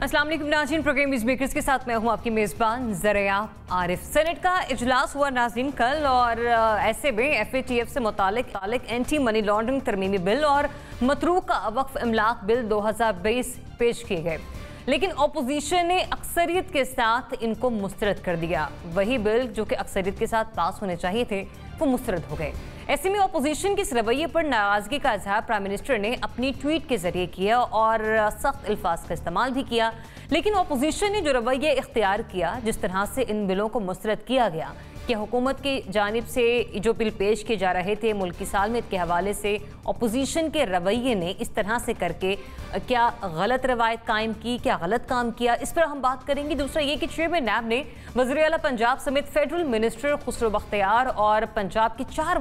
अस्सलाम वालेकुम नाज़रीन, प्रोग्राम न्यूज़ मेकर्स के साथ मैं हूं आपकी मेज़बान ज़रिया आरिफ। सेनेट का इजलास हुआ नाज़रीन कल और ऐसे में FATF से मुतालिक एंटी मनी लॉन्ड्रिंग तरमीमी बिल और मतरूका वक्फ इमलाक बिल 2020 पेश किए गए, लेकिन अपोजिशन ने अक्सरियत के साथ इनको मुस्तरद कर दिया। वही बिल जो कि अक्सरियत के साथ पास होने चाहिए थे वो मुस्तरद हो गए। ऐसे में अपोजिशन के इस रवैये पर नाराजगी का इजहार प्राइम मिनिस्टर ने अपनी ट्वीट के जरिए किया और सख्त अल्फाज का इस्तेमाल भी किया। लेकिन अपोजिशन ने जो रवैया इख्तियार किया, जिस तरह से इन बिलों को मुस्तरद किया गया कि हुकूमत की जानिब से जो बिल पेश किए जा रहे थे मुल्की सालमियत के हवाले से, अपोजिशन के रवैये ने इस तरह से करके क्या गलत रवायत कायम की, क्या गलत काम किया, इस पर हम बात करेंगे। दूसरा ये कि चेयरमैन नैब ने वज़ीर आला पंजाब समेत फेडरल मिनिस्टर खुसरो बख्तियार और पंजाब के 4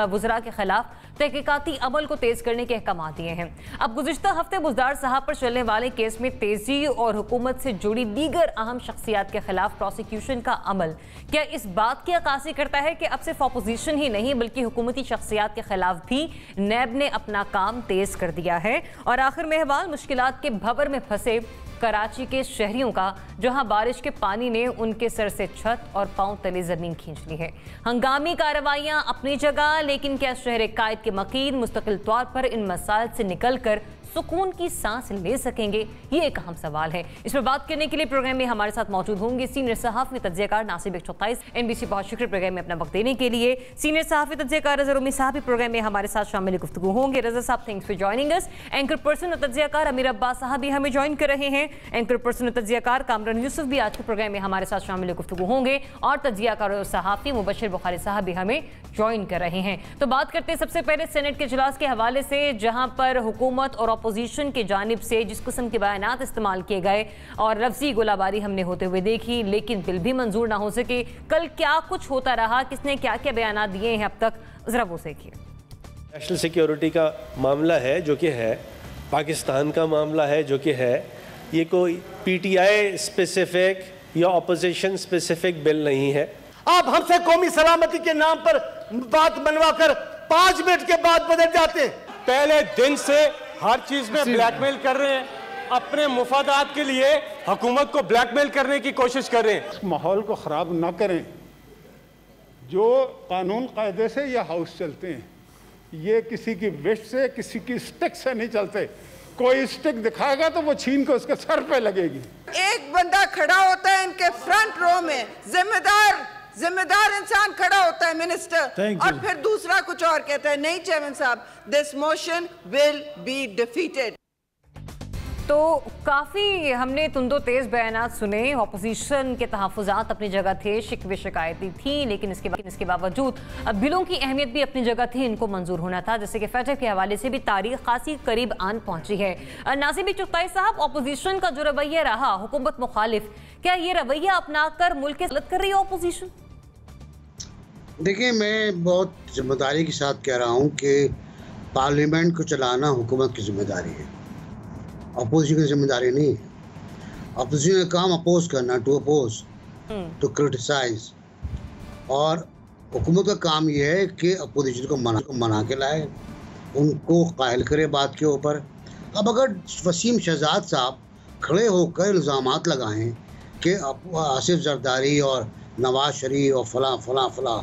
वज़रा के खिलाफ तहकीकाती अमल को तेज़ करने के अहकाम दिए हैं। अब गुज़िश्ता हफ्ते बुज़दार साहब पर चलने वाले केस में तेज़ी और हुकूमत से जुड़ी दीगर अहम शख्सियात के खिलाफ प्रोसिक्यूशन का अमल क्या इस बात की अक्कासी करता है कि अब सिर्फ अपोजिशन ही नहीं बल्कि हुकूमती शख्सियात के खिलाफ भी नैब ने अपना काम तेज़ कर दिया है। और आखिर में अहवाल मुश्किलात के भंवर में फंसे कराची के शहरियों का, जहां बारिश के पानी ने उनके सर से छत और पांव तले जमीन खींच ली है। हंगामी कार्रवाइयां अपनी जगह, लेकिन क्या शहर कायद के मकीन मुस्तकिल तौर पर इन मसाइल से निकलकर सुकून की सांस ले सकेंगे, ये एक अहम सवाल है। इस पर बात करने के लिए प्रोग्राम में हमारे साथ मौजूद होंगे सीनियर सहाफ़ी तज्ज़ियाकार नासिब 124 NBC। बहुत शुक्रिया प्रोग्राम में अपना वक्त देने के लिए। सीनियर सहाफ़ी तज्ज़ियाकार रज़ा रूमी साहब भी प्रोग्राम में हमारे साथ शामिल गुफ्तगू होंगे। रज़ा साहब, thanks for joining us. Anchor person और तज्ज़ियाकार अमीर अब्बास साहब भी हमें ज्वाइन कर रहे हैं। एंकर पर्सन और तज्ज़ियाकार कामरान यूसुफ भी आज के प्रोग्राम में हमारे साथ शामिल गुफ्तगू होंगे और तज्ज़ियाकार और सहाफ़ी मुबशर बुखारी साहब भी हमें ज्वाइन कर रहे हैं। तो बात करते हैं सबसे पहले सेनेट के इजलास के हवाले से, जहाँ पर हुकूमत और अपोजिशन के जानिब से जिस किस्म के बयानात इस्तेमाल किए गए और लफ्जी गोलाबारी हमने होते हुए देखी, लेकिन बिल भी मंजूर ना हो सके। कल क्या कुछ होता रहा, किसने क्या क्या बयानात दिए हैं अब तक, जरा वो देखिए। नेशनल सिक्योरिटी का मामला है जो कि है, पाकिस्तान का मामला है जो कि है, ये कोई PTI स्पेसिफिक या अपोजिशन स्पेसिफिक बिल नहीं है। आप हमसे कौमी सलामती के नाम पर बात बनवाकर 5 मिनट के बाद बदल जाते हैं। पहले दिन से हर चीज में ब्लैकमेल कर रहे हैं, अपने मुफादात के लिए हुकूमत को ब्लैकमेल करने की कोशिश कर रहे हैं। माहौल को ख़राब ना करें। जो कानून कायदे से ये हाउस चलते हैं, ये किसी की विश से, किसी की स्टिक से नहीं चलते। कोई स्टिक दिखाएगा तो वो छीन के उसके सर पे लगेगी। एक बंदा खड़ा होता है इनके फ्रंट रो में, जिम्मेदार इंसान खड़ा होता है मिनिस्टर, और फिर दूसरा कुछ और कहता है। नहीं चेयरमैन साहब, this motion will be defeated. तो काफ़ी हमने तुंदो तेज़ बयानात सुने। अपोजिशन के तहफ़्फ़ुज़ात अपनी जगह थे, शिकवे शिकायतें थी, लेकिन इसके बावजूद बिलों की अहमियत भी अपनी जगह थी, इनको मंजूर होना था। जैसे कि फैटफ के हवाले से भी तारीख खासी करीब आन पहुंची है। नासिब 124 साहब, अपोजिशन का जो रवैया रहा हुकूमत मुखालिफ, क्या ये रवैया अपना कर मुल्क के गलत कर रही है अपोजिशन? देखिए, मैं बहुत जिम्मेदारी के साथ कह रहा हूँ कि पार्लियामेंट को चलाना हुकूमत की जिम्मेदारी है, अपोजिशन की जिम्मेदारी नहीं है। अपोजिशन का काम अपोज करना, टू अपोज, टू क्रिटिसाइज, और हुकूमत का काम यह है कि अपोजिशन को मना के लाए, उनको कायल करे बात के ऊपर। अब अगर वसीम शहजाद साहब खड़े होकर इल्ज़ामात लगाएं कि आसिफ जरदारी और नवाज शरीफ और फला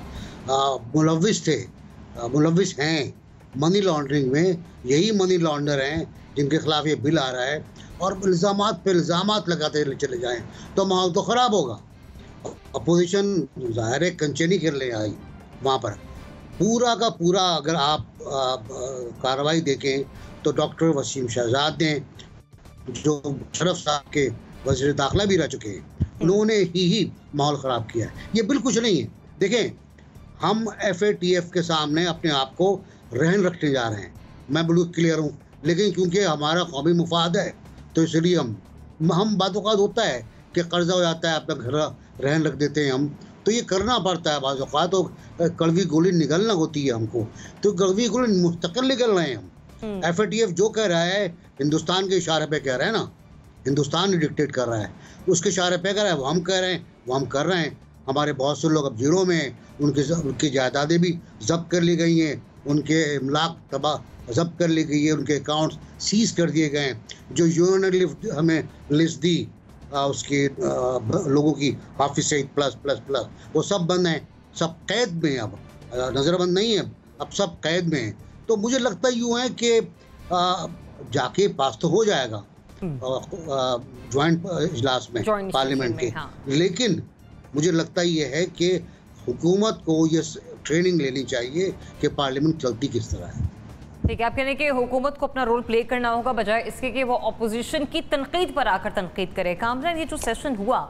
मुलविस हैं मनी लॉन्ड्रिंग में, यही मनी लॉन्डर हैं जिनके खिलाफ ये बिल आ रहा है, और इल्ज़ामात पे इल्ज़ामात लगाते चले जाएं तो माहौल तो ख़राब होगा। अपोजिशन ज़ाहिर है कंचनी कर ले आई वहाँ पर पूरा का पूरा। अगर आप कार्रवाई देखें तो डॉक्टर वसीम शहजाद ने, जो शरफ साहब के वज़ीर दाखिला भी रह चुके हैं, उन्होंने ही माहौल ख़राब किया है। ये बिल कुछ नहीं है। देखें, हम FATF के सामने अपने आप को रहन रखने जा रहे हैं, मैं बिल्कुल क्लियर हूँ, लेकिन क्योंकि हमारा कौमी मुफाद है तो इसलिए हम बात होता है कि कर्जा हो जाता है, अपना घर रहन रख देते हैं हम, तो ये करना पड़ता है। बात तो कड़वी गोली निगलना होती है हमको, तो कड़वी गोली मुस्तकिल निकल रहे हैं हम। FATF जो कह रहा है हिंदुस्तान के इशारे पे कह रहा है ना, हिंदुस्तान ही डिक्टेट कर रहा है, उसके इशारे पे कह रहा है, वो हम कह रहे हैं, वो हम कर रहे हैं। हमारे बहुत से लोग अब जीरो में हैं, उनकी जायदादें भी जब्त कर ली गई हैं, उनके इमलाक तबाह जब्त कर ली गई है, उनके अकाउंट्स सीज कर दिए गए हैं। जो यूएन ने हमें लिस्ट दी उसकी लोगों की, Hafiz Saeed plus plus plus, वो सब बंद हैं, सब कैद में, अब नज़रबंद नहीं है, अब सब कैद में हैं। तो मुझे लगता यूँ है कि जाके पास तो हो जाएगा ज्वाइंट इजलास में पार्लियामेंट के, हाँ। लेकिन मुझे लगता ये है कि हुकूमत को ये ट्रेनिंग लेनी चाहिए कि पार्लियामेंट चलती किस तरह है। ठीक है, आप कहने कि हुकूमत को अपना रोल प्ले करना होगा बजाय इसके कि वो अपोजिशन की तनकीद पर आकर तनकीद करे। कामरान, ये जो सेशन हुआ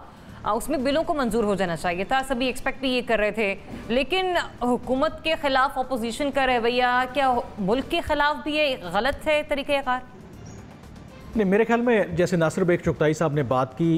उसमें बिलों को मंजूर हो जाना चाहिए था, सभी एक्सपेक्ट भी ये कर रहे थे, लेकिन हुकूमत के खिलाफ अपोजिशन का रवैया क्या मुल्क के खिलाफ भी ये गलत है तरीक़ेकार? नहीं, मेरे ख्याल में जैसे नासिर बेग चुगताई साहब ने बात की,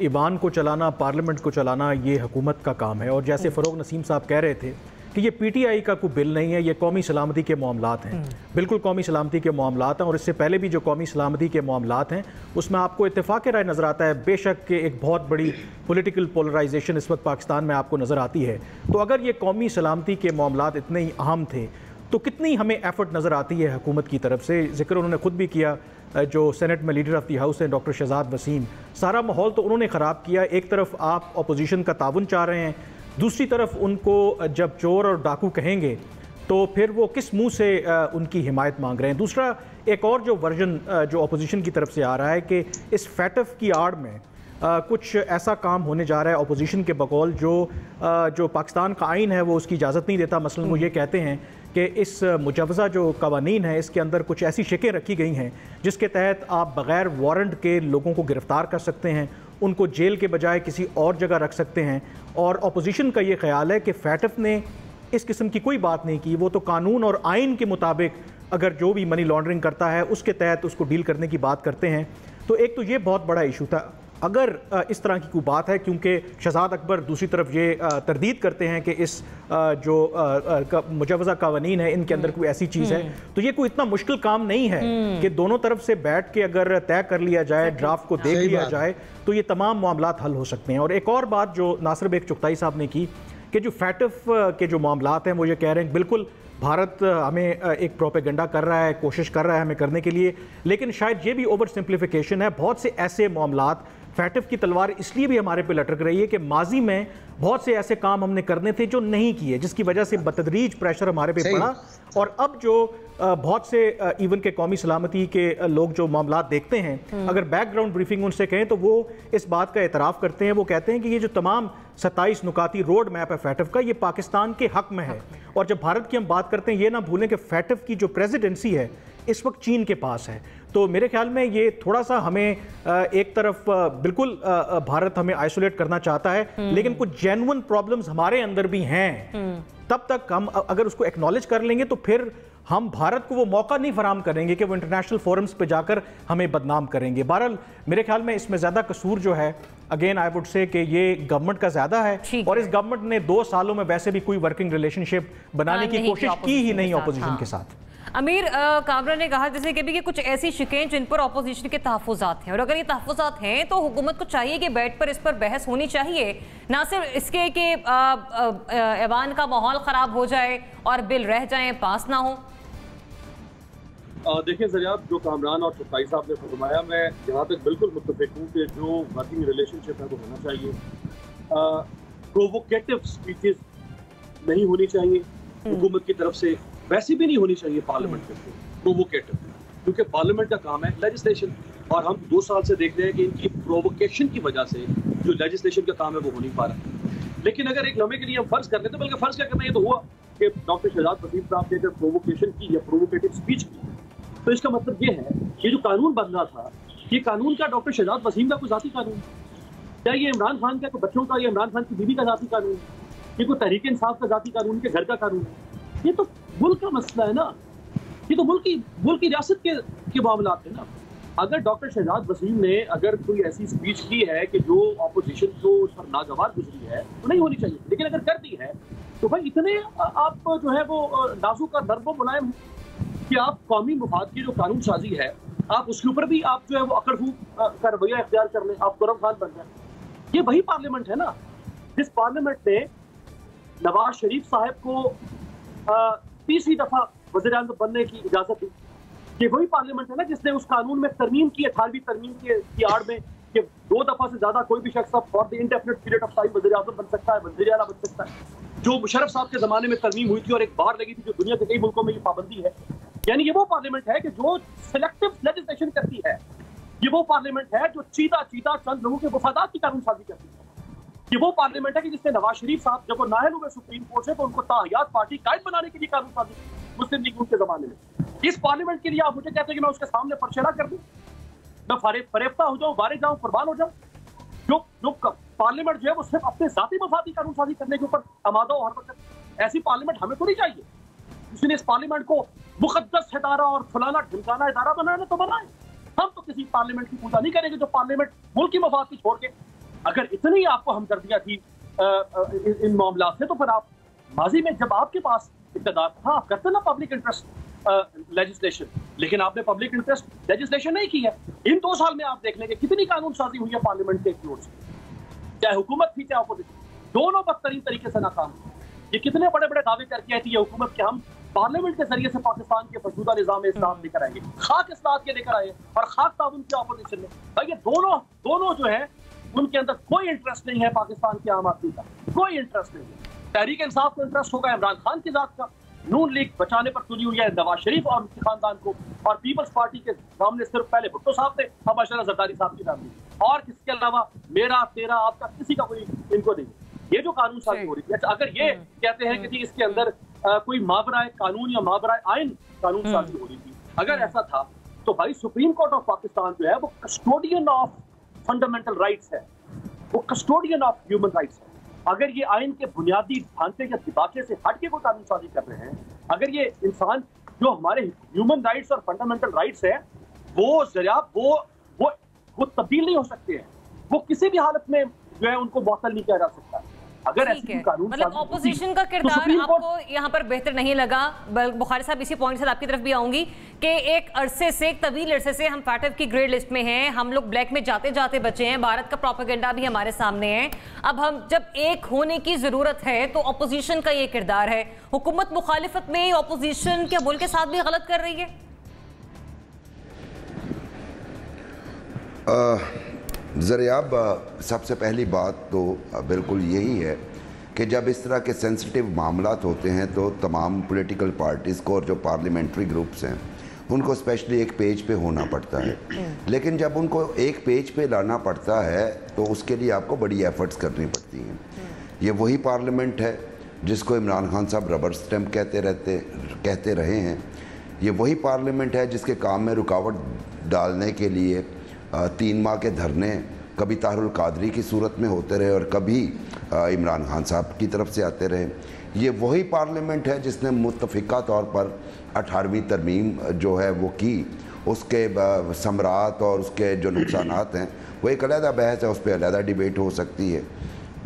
ईवान को चलाना, पार्लियामेंट को चलाना ये हुकूमत का काम है, और जैसे फ़रोग नसीम साहब कह रहे थे कि ये पीटीआई का कोई बिल नहीं है, ये कौमी सलामती के मामलात हैं, बिल्कुल कौमी सलामती के मामलात हैं। और इससे पहले भी जो कौमी सलामती के मामलात हैं उसमें आपको इत्तेफाक राय नज़र आता है। बेशक कि एक बहुत बड़ी पॉलिटिकल पोलराइजेशन इस वक्त पाकिस्तान में आपको नज़र आती है, तो अगर ये कौमी सलामती के मामलात इतने ही अहम थे तो कितनी हमें एफर्ट नज़र आती है हुकूमत की तरफ से। जिक्र उन्होंने खुद भी किया, जो सेनेट में लीडर ऑफ द हाउस हैं डॉक्टर शहजाद वसीम, सारा माहौल तो उन्होंने ख़राब किया। एक तरफ आप अपोजिशन का ताउन चाह रहे हैं, दूसरी तरफ उनको जब चोर और डाकू कहेंगे तो फिर वो किस मुंह से उनकी हिमायत मांग रहे हैं। दूसरा एक और जो वर्जन जो अपोजिशन की तरफ से आ रहा है कि इस फैटफ की आड़ में कुछ ऐसा काम होने जा रहा है अपोजिशन के बकौल जो पाकिस्तान का आइन है वो उसकी इजाज़त नहीं देता। मसलन वो ये कहते हैं कि इस मुजवज़ा जो कवानीन है इसके अंदर कुछ ऐसी शिकें रखी गई हैं जिसके तहत आप बग़ैर वारंट के लोगों को गिरफ़्तार कर सकते हैं, उनको जेल के बजाय किसी और जगह रख सकते हैं। और अपोजिशन का ये ख्याल है कि फैटफ ने इस किस्म की कोई बात नहीं की, वो तो कानून और आइन के मुताबिक अगर जो भी मनी लॉन्ड्रिंग करता है उसके तहत उसको डील करने की बात करते हैं। तो एक तो ये बहुत बड़ा इशू था। अगर इस तरह की कोई बात है, क्योंकि शहजाद अकबर दूसरी तरफ ये तरदीद करते हैं कि इस जो मुजवज़ा कानून है इनके अंदर कोई ऐसी चीज़ है, तो ये कोई इतना मुश्किल काम नहीं है कि दोनों तरफ से बैठ के अगर तय कर लिया जाए, ड्राफ्ट को देख लिया जाए तो ये तमाम मामलात हल हो सकते हैं। और एक और बात जो नासिर बेग चुगताई साहब ने की कि जो फैटफ के जो मामलात हैं वो ये कह रहे हैं बिल्कुल भारत हमें एक प्रोपेगेंडा कर रहा है, कोशिश कर रहा है हमें करने के लिए, लेकिन शायद ये भी ओवर सिंप्लीफिकेशन है। बहुत से ऐसे मामलात, फैटफ की तलवार इसलिए भी हमारे पे लटक रही है कि माजी में बहुत से ऐसे काम हमने करने थे जो नहीं किए, जिसकी वजह से बतदरीज प्रेशर हमारे पे पड़ा। और अब जो बहुत से इवन के कौमी सलामती के लोग जो मामलात देखते हैं, अगर बैकग्राउंड ब्रीफिंग उनसे कहें तो वो इस बात का एतराफ़ करते हैं। वो कहते हैं कि ये जो तमाम 27 नुकाती रोड मैप है फैटफ का, ये पाकिस्तान के हक में है। और जब भारत की हम बात करते हैं, ये ना भूलें कि फैटफ की जो प्रेसिडेंसी है इस वक्त चीन के पास है। तो मेरे ख्याल में ये थोड़ा सा हमें एक तरफ बिल्कुल भारत हमें आइसोलेट करना चाहता है, लेकिन कुछ जेन्युइन प्रॉब्लम्स हमारे अंदर भी हैं। तब तक हम अगर उसको एक्नॉलेज कर लेंगे तो फिर हम भारत को वो मौका नहीं फराम करेंगे कि वो इंटरनेशनल फोरम्स पे जाकर हमें बदनाम करेंगे। बहरहाल मेरे ख्याल में इसमें ज़्यादा कसूर जो है, अगेन आई वुड से कि ये गवर्नमेंट का ज़्यादा है। और इस गवर्नमेंट ने 2 सालों में वैसे भी कोई वर्किंग रिलेशनशिप बनाने की कोशिश की ही नहीं अपोजिशन के साथ। अमीर कामरा ने कहा जैसे कि कुछ ऐसी शिकें जिन पर अपोजिशन के तहफ़्फ़ुज़ात हैं, और अगर ये तहफ़्फ़ुज़ात हैं तो हुकूमत को चाहिए कि बैठ पर इस पर बहस होनी चाहिए, ना सिर्फ इसके कि ऐवान का माहौल ख़राब हो जाए और बिल रह जाएं, पास ना हो। देखिए जरियाब, जो कामरान और चुगताई साहब ने फरमाया, मैं यहाँ तक बिल्कुल मुत्तफ़िक़ हूँ कि जो वर्किंग रिलेशनशिप है वो होना चाहिए। प्रोवोकेटिव स्पीचेस नहीं होनी चाहिए हुकूमत की तरफ से, वैसे भी नहीं होनी चाहिए पार्लियामेंट में प्रोवोकेटिव, क्योंकि पार्लियामेंट का काम है लेजिस्लेशन। और हम 2 साल से देख रहे हैं कि इनकी प्रोवोकेशन की वजह से जो लेजिस्लेशन का काम है वो हो नहीं पा रहा। लेकिन अगर एक लम्हे के लिए हम फर्ज कर लेते, बल्कि फर्ज क्या करना, ये तो हुआ कि डॉक्टर शहजाद वसीम साहब ने अगर प्रोवोकेशन की या प्रोवोकेटिव स्पीच की, तो इसका मतलब ये है ये जो कानून बन रहा था, ये कानून का डॉक्टर शहजाद वसीम का कोई ज़ाती कानून, क्या ये इमरान खान का, कोई बच्चों का, या इमरान खान की बीवी का ज़ाती कानून, ये कोई तहरीक इंसाफ का ज़ाती कानून, के घर का कानून है? ये तो मुल्क का मसला है ना, ये तो मुल्क की रियासत के मामलात है ना। अगर डॉक्टर शहजाद वसीम ने अगर कोई ऐसी स्पीच की है कि जो अपोजिशन को उस पर नागवार गुजरी है, तो नहीं होनी चाहिए। लेकिन अगर कर दी है तो भाई इतने आप जो है वो नाजुक और नर्म मुलायम कि आप कौमी मुफाद की जो कानून साजी है, आप उसके ऊपर भी आप जो है वो अकड़ फूक का रवैया इख्तियार कर लें, आप कुर्रम खान बन जाए। ये वही पार्लियामेंट है ना जिस पार्लियामेंट ने नवाज शरीफ साहब को तीसरी दफा वज़ीर-ए-आज़म बनने की इजाजत दी। ये वही पार्लियामेंट है ना जिसने उस कानून में तरमीम की, 18वीं तरमीम की आड़ में कि 2 दफा से ज्यादा कोई भी शख्स for the indefinite period of time वज़ीर-ए-आज़म बन सकता है, वज़ीर आला बन सकता है, जो मुशर्रफ साहब के जमाने में तरमीम हुई थी और एक बार लगी थी, जो दुनिया के कई मुल्कों में ये पाबंदी है। यानी ये वो पार्लियामेंट है कि जो सिलेक्टिव लेजिस्लेशन करती है, ये वो पार्लियामेंट है जो चीता चंद लोगों के वफादात की कानून साजी करती है। ये वो पार्लियामेंट है कि जिसने नवाज शरीफ साहब जब वो नाहल हुए सुप्रीम कोर्ट से तो उनको ताहयात पार्टी कायद बनाने के लिए कानून साजी मुस्लिम लीग के जमाने में। इस पार्लियामेंट के लिए आप मुझे कहते हैं कि मैं उसके सामने फरशरा कर दूं, मैं फरेफ्ता हो जाऊं, वारिस जाऊं, कुर्बान हो जाऊं? जो पार्लियामेंट जो है वो सिर्फ अपने जाती मफादी कानून साजी करने के ऊपर आमादा हो हर वक्त, ऐसी पार्लियामेंट हमें तो नहीं चाहिए। किसी ने इस पार्लियामेंट को मुकद्दस इदारा और फलाना ढिमकाना इदारा बनाना तो बनाए, हम तो किसी पार्लियामेंट की पूजा नहीं करेंगे जो पार्लियामेंट मुल्क की मफाद की छोड़ के। अगर इतनी आपको हमदर्दियां थी इन मामला से, तो फिर आप माजी में जब आपके पास इक़्तिदार था आप करते ना पब्लिक इंटरेस्ट लेजिस्लेशन, लेकिन आपने पब्लिक इंटरेस्ट लेजिस्लेशन नहीं की है। इन 2 साल में आप देख लेंगे कितनी कानून साजी हुई है पार्लियामेंट के ओर से, चाहे हुकूमत थी चाहे अपोजिशन, दोनों बदतरीन तरीके से नाकाम हुई। ये कितने बड़े बड़े दावे करके आई थी ये हुकूमत कि हम पार्लियामेंट के जरिए से पाकिस्तान के मौजूदा निजाम में इस्लाम लेकर आएंगे, खाक इस्लाम के लेकर आए और खाक ताउन के अपोजिशन में। भाई ये दोनों जो है उनके अंदर कोई इंटरेस्ट नहीं है पाकिस्तान की आम आदमी का, कोई इंटरेस्ट नहीं है। तहरीक इंसाफ को इंटरेस्ट होगा इमरान खान की जात का, नून लीग बचाने पर तुली हुई है नवाज शरीफ और उनके खानदान को, और पीपल्स पार्टी के सामने सिर्फ पहले भुट्टो साहब थे, अब अशरफ जरदारी साहब की फैमिली, और किसके अलावा मेरा तेरा आपका किसी का कोई इनको नहीं। ये जो कानून साजी हो रही है, अगर ये कहते हैं कि इसके अंदर कोई मावराए कानून या मावराए आइन कानून साजी हो रही थी, अगर ऐसा था तो भाई सुप्रीम कोर्ट ऑफ पाकिस्तान जो है वो कस्टोडियन ऑफ फंडामेंटल राइट्स है, वो कस्टोडियन ऑफ ह्यूमन राइट्स है। अगर ये आइन के बुनियादी ढांचे या दिबाचे से हट के कोई कानून साजी कर रहे हैं, अगर ये इंसान जो हमारे ह्यूमन राइट्स और फंडामेंटल राइट्स है वो जरिया वो तब्दील नहीं हो सकते हैं, वो किसी भी हालत में जो है उनको मुअत्तल नहीं किया जा सकता। अगर ऐसी कानून मतलब ऑपोजिशन का किरदार आपको यहाँ पर बेहतर नहीं लगा। बुखारी साहब इसी पॉइंट से आपकी तरफ भी आऊंगी कि एक अरसे से, एक तवील अरसे से हम फैटफ की ग्रे लिस्ट में हैं, हम लोग ब्लैक में जाते जाते बचे हैं, भारत का प्रोपेगेंडा भी हमारे सामने है। अब हम जब एक होने की जरूरत है तो ऑपोजिशन का ये किरदार है। हुकूमत मुखालिफत में ऑपोजिशन क्या मुल्क के साथ भी गलत कर रही है? ज़रियाब, सबसे पहली बात तो बिल्कुल यही है कि जब इस तरह के सेंसिटिव मामलात होते हैं तो तमाम पॉलिटिकल पार्टीज़ को और जो पार्लियामेंट्री ग्रुप्स हैं उनको स्पेशली एक पेज पे होना पड़ता है। लेकिन जब उनको एक पेज पे लाना पड़ता है तो उसके लिए आपको बड़ी एफर्ट्स करनी पड़ती हैं। ये वही पार्लियामेंट है जिसको इमरान खान साहब रबर स्टैम्प कहते रहे हैं। ये वही पार्लियामेंट है जिसके काम में रुकावट डालने के लिए 3 माह के धरने कभी तारुल कादरी की सूरत में होते रहे और कभी इमरान खान साहब की तरफ से आते रहे। ये वही पार्लियामेंट है जिसने मुत्तफ़िका तौर पर 18वीं तरमीम जो है वो की, उसके समरात और उसके जो नुकसानात हैं वो एक अलहदा बहस है, उस पर अलहदा डिबेट हो सकती है।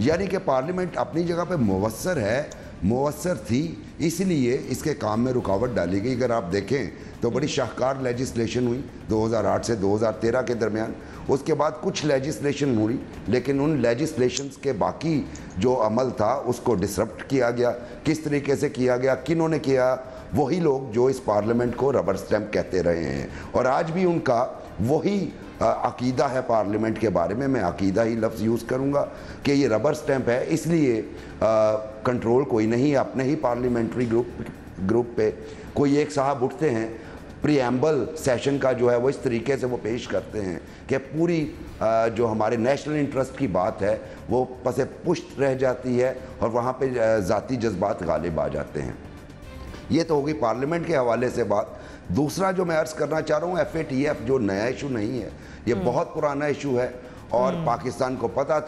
यानी कि पार्लियामेंट अपनी जगह पे मुवस्सर है, मुवस्सर थी, इसलिए इसके काम में रुकावट डाली गई। अगर आप देखें तो बड़ी शाहकार लेजिस्लेशन हुई 2008 से 2013 के दरमियान। उसके बाद कुछ लेजिस्लेशन हुई, लेकिन उन लेजिस्लेशंस के बाकी जो अमल था उसको डिसरप्ट किया गया। किस तरीके से किया गया, किन्होंने किया? वही लोग जो इस पार्लियामेंट को रबर स्टैम्प कहते रहे हैं, और आज भी उनका वही अकीदा है पार्लियामेंट के बारे में। मैं अकीदा ही लफ्ज़ यूज़ करूँगा कि ये रबर स्टैम्प है, इसलिए कंट्रोल कोई नहीं। अपने ही पार्लियामेंट्री ग्रुप पे कोई एक साहब उठते हैं, प्रीएम्बल सेशन का जो है वो इस तरीके से वो पेश करते हैं कि पूरी जो हमारे नेशनल इंटरेस्ट की बात है वो पसे पुष्ट रह जाती है और वहाँ पे ज़ाती जज्बात गालिब आ जाते हैं। ये तो होगी पार्लियामेंट के हवाले से बात। दूसरा जो मैं अर्ज़ करना चाह रहा हूँ, FATF जो नया इशू नहीं है, ये बहुत पुराना इशू है और पाकिस्तान को पता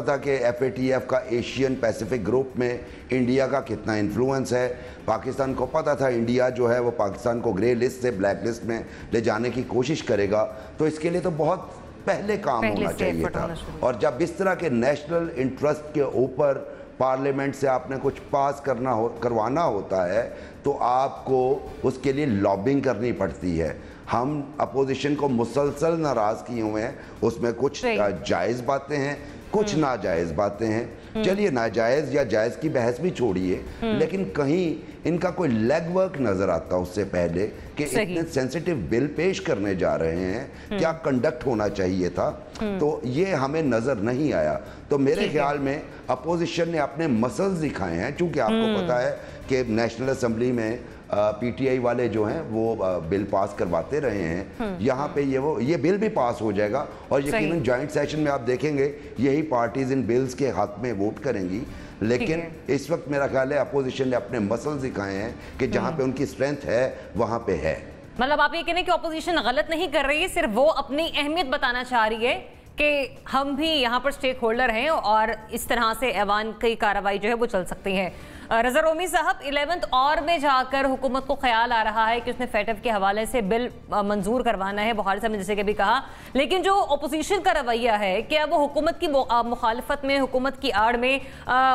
था कि FATF का एशियन पैसिफिक ग्रुप में इंडिया का कितना इन्फ्लुएंस है। पाकिस्तान को पता था इंडिया जो है वो पाकिस्तान को ग्रे लिस्ट से ब्लैक लिस्ट में ले जाने की कोशिश करेगा, तो इसके लिए तो बहुत पहले काम होना चाहिए था। और जब इस तरह के नेशनल इंटरेस्ट के ऊपर पार्लियामेंट से आपने कुछ पास करवाना होता है तो आपको उसके लिए लॉबिंग करनी पड़ती है। हम अपोजिशन को मुसलसल नाराज़ किए हुए हैं, उसमें कुछ जायज़ बातें हैं, कुछ नाजायज बातें हैं। चलिए नाजायज या जायज की बहस भी छोड़िए, लेकिन कहीं इनका कोई लेग वर्क नजर आता उससे पहले कि इतने सेंसिटिव बिल पेश करने जा रहे हैं, क्या कंडक्ट होना चाहिए था, तो ये हमें नजर नहीं आया। तो मेरे ख्याल में अपोजिशन ने अपने मसल्स दिखाए हैं, चूंकि आपको पता है कि नेशनल असेंबली में पीटीआई वाले जो हैं वो बिल पास करवाते रहे हैं, यहाँ पे ये बिल भी पास हो जाएगा और यकीनन जॉइंट सेशन में आप देखेंगे यही पार्टीज इन बिल्स के हक में वोट करेंगी। लेकिन इस वक्त मेरा ख्याल है अपोजिशन ने अपने मसल्स दिखाए हैं कि जहाँ पे उनकी स्ट्रेंथ है वहाँ पे है। मतलब आप ये कह रहे हैं कि अपोजिशन गलत नहीं कर रही है, सिर्फ वो अपनी अहमियत बताना चाह रही है कि हम भी यहाँ पर स्टेक होल्डर हैं और इस तरह से ऐवान की कार्रवाई जो है वो चल सकती है। रज़ा रोमी साहब, 11th और में जाकर हुकूमत को ख्याल आ रहा है कि उसने फेटफ के हवाले से बिल मंजूर करवाना है, बुखारी साहब ने जैसे कि भी कहा, लेकिन जो अपोजिशन का रवैया है क्या वो हुकूमत की मुखालफत में, हुकूमत की आड़ में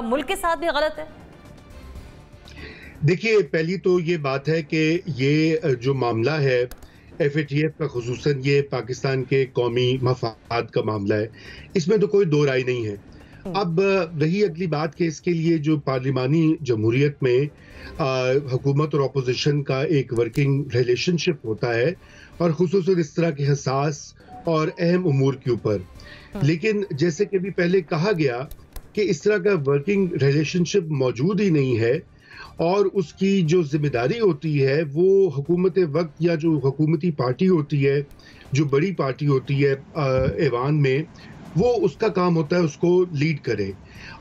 मुल्क के साथ भी गलत है? देखिए, पहली तो ये बात है कि ये जो मामला है FATF का, खुसूसन ये पाकिस्तान के कौमी मफाद का मामला है, इसमें तो कोई दो राय नहीं है। अब रही अगली बात कि इसके लिए जो पार्लिमानी जमहूरियत में हुकूमत और अपोजिशन का एक वर्किंग रिलेशनशिप होता है और खुसूसन इस तरह के हसास और अहम उमूर के ऊपर, लेकिन जैसे कि भी पहले कहा गया कि इस तरह का वर्किंग रिलेशनशिप मौजूद ही नहीं है और उसकी जो जिम्मेदारी होती है वो हुकूमत वक्त या जो हुकूमती पार्टी होती है, जो बड़ी पार्टी होती है ऐवान में, वो उसका काम होता है उसको लीड करे।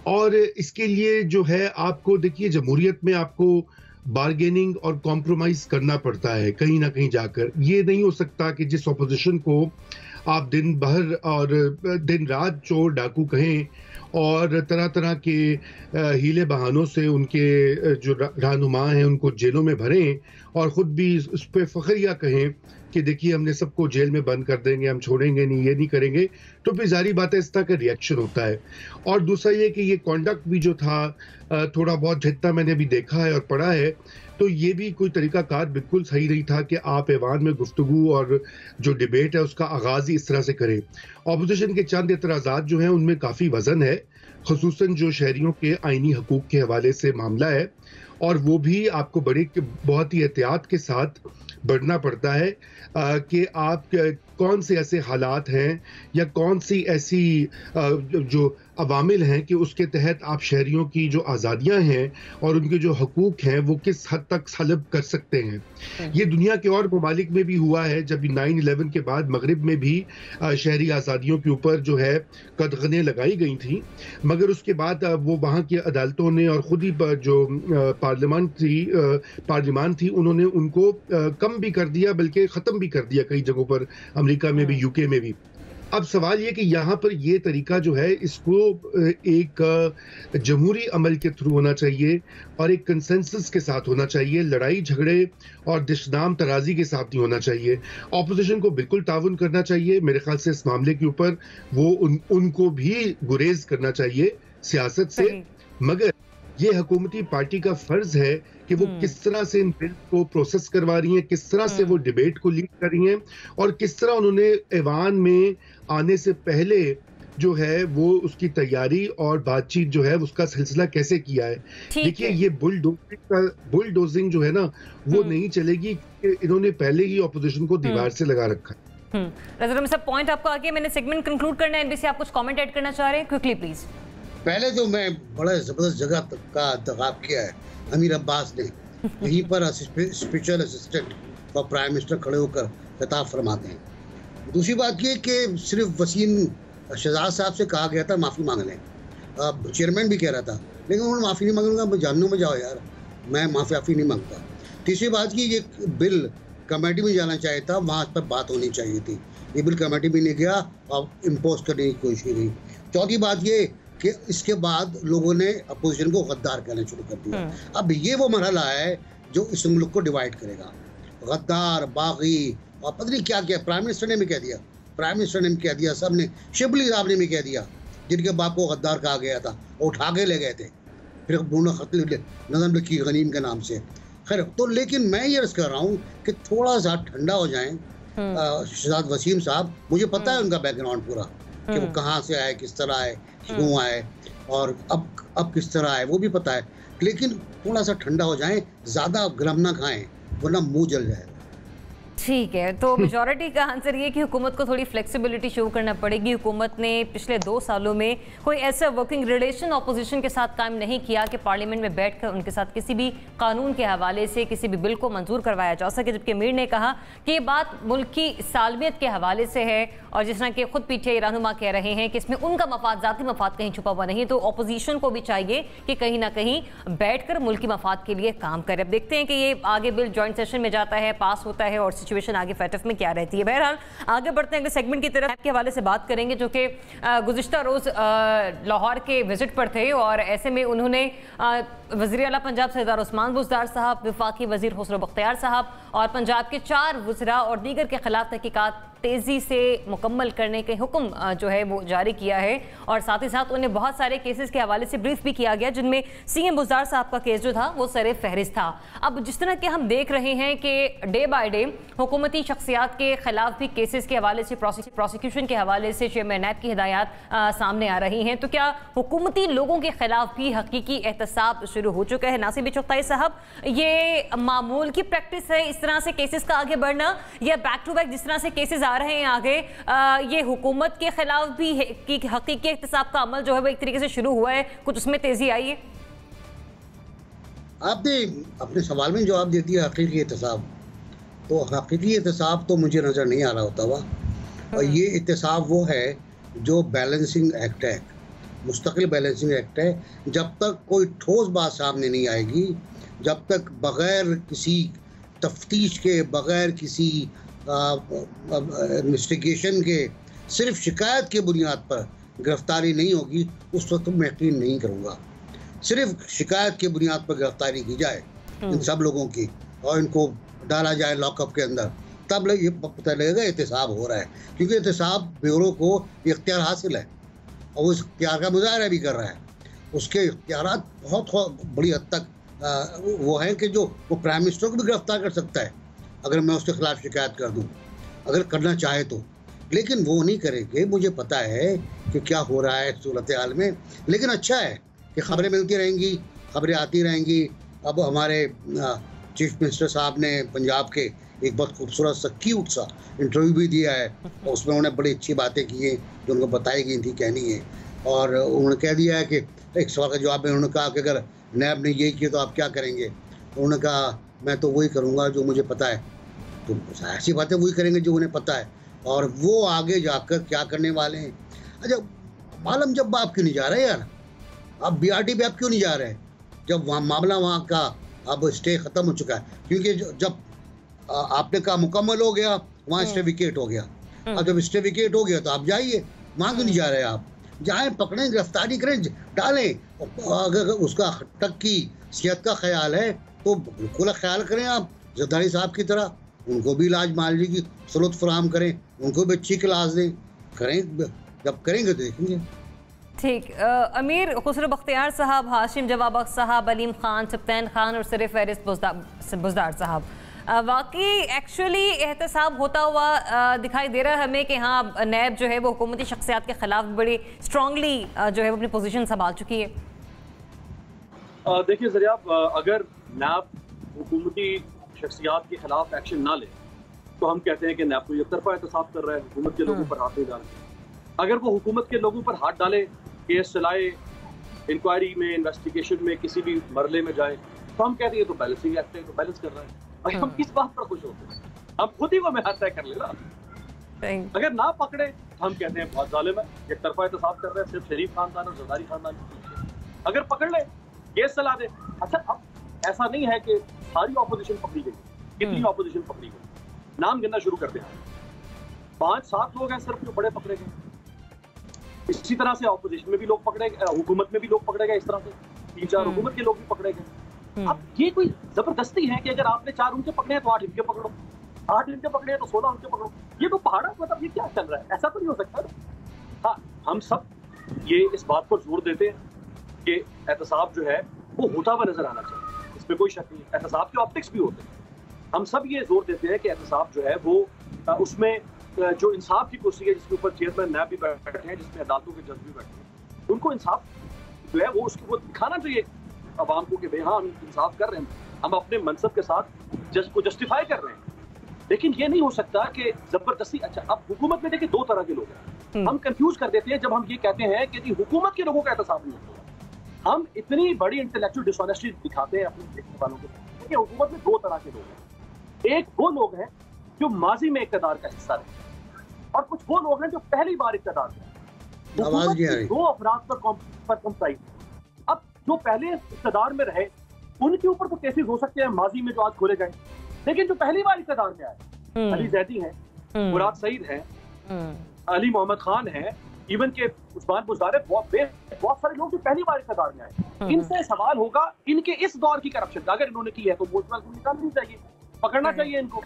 और इसके लिए जो है आपको देखिए जमहूरियत में आपको बार्गेनिंग और कॉम्प्रोमाइज करना पड़ता है कहीं ना कहीं जाकर। ये नहीं हो सकता कि जिस अपोजिशन को आप दिन भर और दिन रात चोर डाकू कहें और तरह तरह के हीले बहानों से उनके जो रहनुमा हैं उनको जेलों में भरें और ख़ुद भी उस पर फ़ख्रिया कहें कि देखिए हमने सबको जेल में बंद कर देंगे, हम छोड़ेंगे नहीं, ये नहीं करेंगे, तो फिर जारी बात है इस तरह का रिएक्शन होता है। और दूसरा ये कि ये कॉन्डक्ट भी जो था थोड़ा बहुत जितना मैंने अभी देखा है और पढ़ा है, तो ये भी कोई तरीकाकार बिल्कुल सही नहीं था कि आप ऐवान में गुफ्तगू और जो डिबेट है उसका आगाज़ ही इस तरह से करें। अपोजिशन के चंद एतराज़ात जो हैं उनमें काफ़ी वज़न है, खुसूसन जो शहरियों के आइनी हकूक़ के हवाले से मामला है, और वो भी आपको बहुत ही एहतियात के साथ बढ़ना पड़ता है कि आप कौन से ऐसे हालात हैं या कौन सी ऐसी जो अवामिल हैं कि उसके तहत आप शहरियों की जो आज़ादियां हैं और उनके जो हकूक़ हैं वो किस हद तक सलब कर सकते हैं। ये दुनिया के और ममालिक में भी हुआ है, जब 9/11 के बाद मगरिब में भी शहरी आज़ादियों के ऊपर जो है कदगनें लगाई गई थी, मगर उसके बाद वो वहाँ की अदालतों ने और ख़ुद ही जो पार्लियामान थी उन्होंने उनको कम भी कर दिया, बल्कि ख़त्म भी कर दिया कई जगहों पर, अमेरिका में भी, यूके में भी। अब सवाल ये कि यहाँ पर ये तरीका जो है इसको एक जमहूरी अमल के थ्रू होना चाहिए और एक कंसेंसस के साथ होना चाहिए, लड़ाई झगड़े और दिशनाम तराजी के साथ नहीं होना चाहिए। ऑपोजिशन को बिल्कुल ताउन करना चाहिए, मेरे ख्याल से इस मामले के ऊपर वो उनको भी गुरेज करना चाहिए सियासत से, मगर ये हुकूमती पार्टी का फर्ज है कि वो किस तरह से इन बिल को प्रोसेस करवा रही हैं, किस तरह से वो डिबेट को लीड कर रही हैं और किस तरह उन्होंने ऐवान में आने से पहले जो है वो उसकी तैयारी और बातचीत जो है उसका सिलसिला कैसे किया है। देखिए ये बुलडोजिंग जो है ना वो नहीं चलेगी, इन्होंने पहले ही ऑपोजिशन को दीवार से लगा रखा है। रज़ा रोमी साहब, पॉइंट आपको आगे, मैंने सेगमेंट कंक्लूड करना है, एनबीसी आप कुछ कमेंट ऐड करना चाह रहे हैं? Quickly please. पहले तो मैं बड़ा ज़बरदस्त जगह का इंतखाब किया है अमीर अब्बास ने, यहीं पर स्पेशल असिस्टेंट और प्राइम मिनिस्टर खड़े होकर खिताब फरमाते हैं। दूसरी बात ये कि सिर्फ वसीम शहजाद साहब से कहा गया था माफ़ी मांग लें, चेयरमैन भी कह रहा था, लेकिन उन्होंने माफ़ी नहीं मांगूंगा, मैं जानने में जाओ यार, मैं माफ़ी नहीं मांगता। तीसरी बात की ये बिल कमेटी में जाना चाहिए था, वहाँ पर बात होनी चाहिए थी, ये बिल कमेटी में नहीं गया और इम्पोज करने की कोशिश की गई। चौथी बात ये कि इसके बाद लोगों ने अपोजिशन को गद्दार कहना शुरू कर दिया। अब ये वो मरहला है जो इस मुल्क को डिवाइड करेगा, गद्दार, बागी और पता नहीं क्या क्या। प्राइम मिनिस्टर ने भी कह दिया, प्राइम मिनिस्टर ने भी कह दिया, सब ने, शिबली साहब ने भी कह दिया, जिनके बाप को गद्दार कहा गया था वो उठा के ले गए थे, फिर उन्होंने खत नज़म लिखी गनीम के नाम से। खैर तो लेकिन मैं ये अर्ज़ कर रहा हूँ कि थोड़ा सा ठंडा हो जाएं शहजाद वसीम साहब, मुझे पता है उनका बैकग्राउंड पूरा, कि वो कहाँ से आए, किस तरह आए, क्यों आए और अब किस तरह आए वो भी पता है। लेकिन थोड़ा सा ठंडा हो जाए, ज़्यादा गरम ना खाएं वरना मुंह जल जाएगा। ठीक है, तो मेजॉरिटी का आंसर ये कि हुकूमत को थोड़ी फ्लेक्सिबिलिटी शो करना पड़ेगी। हुकूमत ने पिछले 2 सालों में कोई ऐसा वर्किंग रिलेशन ऑपोजिशन के साथ कायम नहीं किया कि पार्लियामेंट में बैठकर उनके साथ किसी भी कानून के हवाले से किसी भी बिल को मंजूर करवाया जा सके। जबकि अमीर ने कहा कि ये बात मुल्क की सालमियत के हवाले से है और जिस तरह के खुद पीछे रहनुमा कह रहे हैं कि इसमें उनका मफाद, ज़ाती मफाद कहीं छुपा हुआ नहीं, तो अपोजिशन को भी चाहिए कि कहीं ना कहीं बैठकर मुल्की मफाद के लिए काम करे। अब देखते हैं कि ये आगे बिल जॉइंट सेशन में जाता है, पास होता है और सिचुएशन आगे फैटफ में क्या रहती है। बहरहाल आगे बढ़ते हैं, अगले सेगमेंट की तरफ के हवाले से बात करेंगे, जो कि गुज़िश्ता रोज़ लाहौर के विजिट पर थे और ऐसे में उन्होंने वज़ीर आला पंजाब सरदार उस्मान बुज़दार साहब, वफाकी वज़ीर हुस्न बख्तियार साहब और पंजाब के 4 वज़रा और दीगर के खिलाफ तहकीकात तेज़ी से मुकम्मल करने के हुक्म जो है वो जारी किया है और साथ ही साथ उन्हें बहुत सारे केसेस के हवाले से ब्रीफ भी किया गया, जिनमें सीएम बुज़दार साहब का केस जो था वो सरे फहरिस्त था। अब जिस तरह के हम देख रहे हैं कि डे बाय डे हुकूमती शख्सियात के खिलाफ भी केसेस के हवाले से, प्रोसिक्यूशन के हवाले से चेयरमैन नैब की हिदायत सामने आ रही हैं, तो क्या हुकूमती लोगों के खिलाफ भी हकीकी एहतसाब शुरू हो चुका है? नासिर चुगताई साहब, ये मामूल की प्रैक्टिस है इस तरह से केसेस का आगे बढ़ना, या बैक टू बैक जिस तरह से केसेस आ रहे हैं आगे ये हुकूमत के खिलाफ भी कि हकीकी एहतसाब का अमल जो है वो एक तरीके से शुरू हुआ है, कुछ उसमें तेजी आई है? आपने अपने सवाल में जवाब दे दिया हकीकी एहतसाब। तो हकीकी एहतसाब तो मुझे नज़र नहीं आ रहा होता हुआ, और ये एहतसाब वो है जो बैलेंसिंग एक्ट है, मुस्तकिल बैलेंसिंग एक्ट है। जब तक कोई ठोस बात सामने नहीं आएगी, जब तक बग़ैर किसी तफ्तीश के, बग़ैर किसी इन्वेस्टिगेशन के, सिर्फ शिकायत के बुनियाद पर गिरफ्तारी नहीं होगी, उस वक्त मैं यकीन नहीं करूँगा। सिर्फ शिकायत के बुनियाद पर गिरफ्तारी की जाए इन सब लोगों की और इनको डाला जाए लॉकअप के अंदर, तब ये पता लगेगा एहतसाब हो रहा है, क्योंकि एहतसाब ब्यूरो को इख्तियार हासिल है और वो इस इख्तियार का मुजाहरा भी कर रहा है। उसके इख्तियारात बहुत बड़ी हद तक वो हैं कि जो वो प्राइम मिनिस्टर को भी गिरफ्तार कर सकता है अगर मैं उसके खिलाफ शिकायत कर दूं, अगर करना चाहे तो। लेकिन वो नहीं करेंगे, मुझे पता है कि क्या हो रहा है सूरत हाल में। लेकिन अच्छा है कि खबरें मिलती रहेंगी, खबरें आती रहेंगी। अब हमारे चीफ मिनिस्टर साहब ने पंजाब के एक बहुत खूबसूरत सा क्यूट सा इंटरव्यू भी दिया है और उसमें उन्होंने बड़ी अच्छी बातें की हैं जो उनको बताई गई थी कहनी है। और उन्होंने कह दिया है कि एक सवाल का जवाब में उन्होंने कहा कि अगर नैब ने यही किया तो आप क्या करेंगे? तो उन्होंने कहा मैं तो वही करूँगा जो मुझे पता है। तो ऐसी बातें वही करेंगे जो उन्हें पता है, और वो आगे जाकर क्या करने वाले हैं। अच्छा, मालूम जब आप क्यों नहीं जा रहे यार, आप BRT पे आप क्यों नहीं जा रहे हैं जब वहाँ मामला वहाँ का अब स्टे ख़त्म हो चुका है? क्योंकि जब आपने कहा मुकम्मल हो गया, वहाँ स्टे विकेट हो गया। अब जब स्टे विकेट हो गया तो आप जाइए, वहाँ क्यों नहीं जा रहे आप? जाएँ, पकड़ें, गिरफ्तारी करें, डालें। अगर उसका तक की सेहत का ख्याल है तो बिल्कुल ख्याल करें आप जरदारी साहब की तरह, उनको भी इलाज मालजी की सहूलत फराहम करें, उनको भी अच्छी क्लास दें, करें। जब करेंगे तो देखेंगे। ठीक, अमीर हुस्न बख्तियार साहब, हाशिम जवाब बख्श साहब, अलीम खान, सप्तान खान और सरे फहरिस्त बुज़दार साहब, वाकई एक्चुअली एहतसाब होता हुआ दिखाई दे रहा है हमें कि हाँ नैब जो है वो हुकूमती शख्सियात के खिलाफ बड़ी स्ट्रांगली जो है वो अपनी पोजीशन संभाल चुकी है। देखिए ज़रियाब, अगर नैब हुकूमती शख्सियात के खिलाफ एक्शन ना ले तो हम कहते हैं कि नैब को एकतरफा एहतसाब कर रहा है, हुकूमत के लोगों पर हाथ नहीं डाल रहा। अगर वो हुकूमत के लोगों पर हाथ डाले, केस चलाए, इंक्वायरी में, इन्वेस्टिगेशन में किसी भी मरले में जाए, तो हम कहते हैं तो बैलेंसिंग एक्ट है, तो बैलेंस कर रहा है। और हम किस बात पर खुश होते हैं? हम खुद ही वो में तय कर लेना। अगर ना पकड़े तो हम कहते हैं बहुत जालिम है, एकतरफा एहतसाब कर रहे हैं, सिर्फ शरीफ खानदान और जरदारी खानदान। अगर पकड़ ले, केस चला दे। अच्छा, अब ऐसा नहीं है कि सारी ऑपोजिशन पकड़ी गई, कितनी ऑपोजिशन पकड़ी गई, नाम गिनना शुरू कर दे। 5-7 लोग हैं सिर्फ जो बड़े पकड़े गए। इसी तरह से ऑपोजिशन में भी लोग पकड़े गए, हुकूमत में भी लोग पकड़े गए, इस तरह से 3-4 हुकूमत के लोग भी पकड़े गए। अब ये कोई जबरदस्ती है कि अगर आपने 4 उनके पकड़े हैं तो 8 इनके पकड़ो, 8 इनके पकड़े हैं तो 16 उनके पकड़ो। ये तो पहाड़ा, मतलब ये क्या चल रहा है? ऐसा तो नहीं हो सकता। हाँ, हम सब ये इस बात पर जोर देते हैं कि एहतसाब जो है वो होता हुआ नजर आना चाहिए, इसमें कोई शक नहीं। एहतसाब के ऑप्टिक्स भी होते हैं, हम सब ये जोर देते हैं कि एहतसाब जो है वो उसमें जो इंसाफ की कुर्सी है जिसके ऊपर चेयरमैन नैब भी बैठे हैं, जिसमें अदालतों के जज भी बैठे हैं, उनको इंसाफ जो है वो उसको दिखाना चाहिए अवाम को कि भाई हाँ हम इंसाफ कर रहे हैं, हम अपने मनसब के साथ जज को जस्टिफाई कर रहे हैं। लेकिन ये नहीं हो सकता कि जबरदस्ती। अच्छा, अब हुकूमत में देखिए दो तरह के लोग हैं, हम कंफ्यूज कर देते हैं जब हम ये कहते हैं कि जी हुकूमत के लोगों का एहतसाब नहीं होता। हम इतनी बड़ी इंटेलेक्चुअल डिसऑनेस्टी दिखाते हैं अपने देखने वालों को। देखिए हुकूमत में दो तरह के लोग हैं, एक वो लोग हैं जो माजी में इक़्तिदार का हिस्सा रहे, और कुछ वो लोग हैं जो पहली बार इक़्तिदार में। दो अफराद पर कंप्राइज। अब जो पहले इक़्तिदार में रहे उनके ऊपर तो केसेस हो सकते हैं माजी में जो आज खोले गए, लेकिन जो पहली बार इक़्तिदार में आए, अली जैदी हैं, मुराद सईद हैं, अली मोहम्मद खान हैं, इवन के उस्मान बुज़दार, बहुत सारे लोग जो पहली बार इक़्तिदार में आए, इनसे सवाल होगा इनके इस दौर की करप्शन का। अगर इन्होंने की है तो मोस्ट निकालनी चाहिए, पकड़ना चाहिए इनको।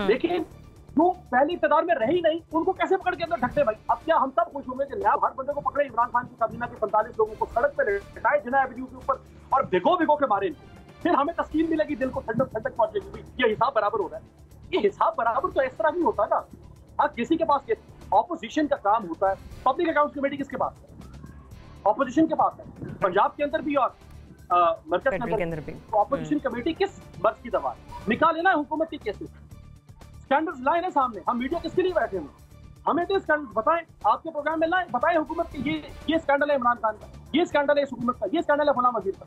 लेकिन जो पहले इक़्तिदार में रहे ही नहीं, उनको कैसे पकड़ के अंदर ढकते भाई? अब क्या हम सब खुश होंगे कि नया हर बंदे को पकड़े, इमरान खान की काबीना के 45 लोगों को सड़क पे लटाए जिना एवेन्यू के ऊपर और भिगो के मारे इनको, फिर हमें तस्कीन मिलेगी, दिल को ठंडक पहुंचेगी, ये हिसाब बराबर हो रहा है। ये हिसाब बराबर तो इस तरह नहीं होता ना। हाँ, किसी के पास ऑपोजिशन का काम होता है। पब्लिक अकाउंट्स कमेटी किसके पास है? ऑपोजिशन के पास है, पंजाब के अंदर भी और मरकज के अंदर भी। ऑपोजिशन कमेटी किस मर्ज की दवा निकाले ना हुकूमत के केसेस, स्कैंडल्स लाए ना सामने। हम मीडिया किसके लिए बैठे हैं? हमें तो स्कैंडल बताएं, आपके प्रोग्राम में लाएं, बताएं हुकूमत के ये स्कैंडल है इमरान खान का, ये स्कैंडल है इस हुकूमत का, ये स्कैंडल है फलां वजीर का,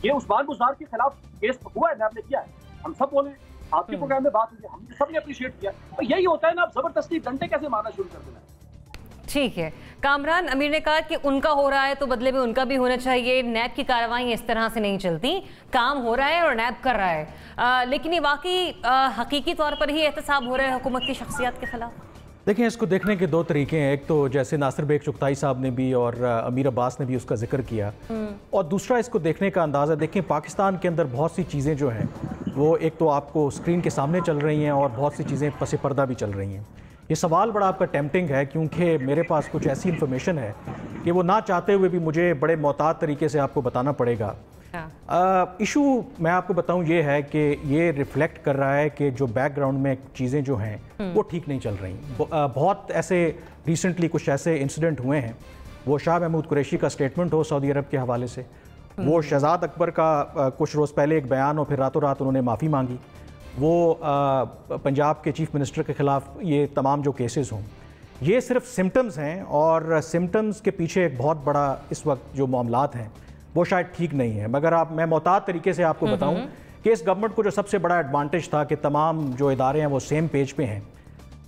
ये उस्मान बुज़दार के खिलाफ केस हुआ है, नैब ने किया है, हम सब बोले, आपके प्रोग्राम में बात हुई, हमने सबने अप्रिशिएट किया। तो यही होता है ना, आप जबरदस्ती डंडे कैसे मारना शुरू कर देना। ठीक है, कामरान अमीर ने कहा कि उनका हो रहा है तो बदले में उनका भी होना चाहिए। नैब की कार्रवाई इस तरह से नहीं चलती, काम हो रहा है और नैब कर रहा है। लेकिन ये वाकई हकीकी तौर पर ही एहतसाब हो रहा है हुकूमत की शख्सियत के खिलाफ। देखिए, इसको देखने के दो तरीके हैं। एक तो जैसे नासिर बेग चुगताई साहब ने भी और अमीर अब्बास ने भी उसका जिक्र किया, और दूसरा इसको देखने का अंदाज़ा देखें, पाकिस्तान के अंदर बहुत सी चीज़ें जो हैं वो एक तो आपको स्क्रीन के सामने चल रही हैं और बहुत सी चीज़ें पसे पर्दा भी चल रही हैं। ये सवाल बड़ा आपका टेम्पटिंग है, क्योंकि मेरे पास कुछ ऐसी इन्फॉर्मेशन है कि वो ना चाहते हुए भी मुझे बड़े मोहतात तरीके से आपको बताना पड़ेगा। इशू मैं आपको बताऊं ये है कि ये रिफ्लेक्ट कर रहा है कि जो बैकग्राउंड में चीज़ें जो हैं वो ठीक नहीं चल रही। बहुत ऐसे रिसेंटली कुछ ऐसे इंसिडेंट हुए हैं, वो शाह महमूद कुरैशी का स्टेटमेंट हो सऊदी अरब के हवाले से, वो शहजाद अकबर का कुछ रोज़ पहले एक बयान और फिर रातों रात उन्होंने माफ़ी मांगी, वो पंजाब के चीफ मिनिस्टर के ख़िलाफ़ ये तमाम जो केसेस हों, ये सिर्फ सिम्टम्स हैं, और सिम्टम्स के पीछे एक बहुत बड़ा इस वक्त जो मामलात हैं वो शायद ठीक नहीं है। मगर मैं मोहतात तरीके से आपको बताऊं कि इस गवर्नमेंट को जो सबसे बड़ा एडवांटेज था कि तमाम जो इदारे हैं वो सेम पेज पे हैं,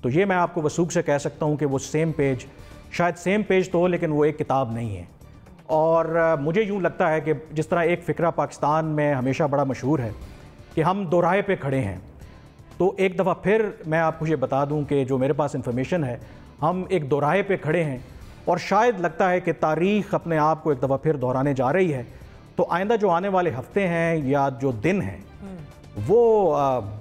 तो ये मैं आपको वसूख से कह सकता हूं कि वो सेम पेज, शायद सेम पेज तो हो लेकिन वो एक किताब नहीं है। और मुझे यूँ लगता है कि जिस तरह एक फ़िक्रा पाकिस्तान में हमेशा बड़ा मशहूर है कि हम दोराहे पे खड़े हैं, तो एक दफ़ा फिर मैं आपको ये बता दूं कि जो मेरे पास इंफॉर्मेशन है, हम एक दोराहे पे खड़े हैं, और शायद लगता है कि तारीख़ अपने आप को एक दफ़ा फिर दोहराने जा रही है। तो आइंदा जो आने वाले हफ्ते हैं या जो दिन हैं वो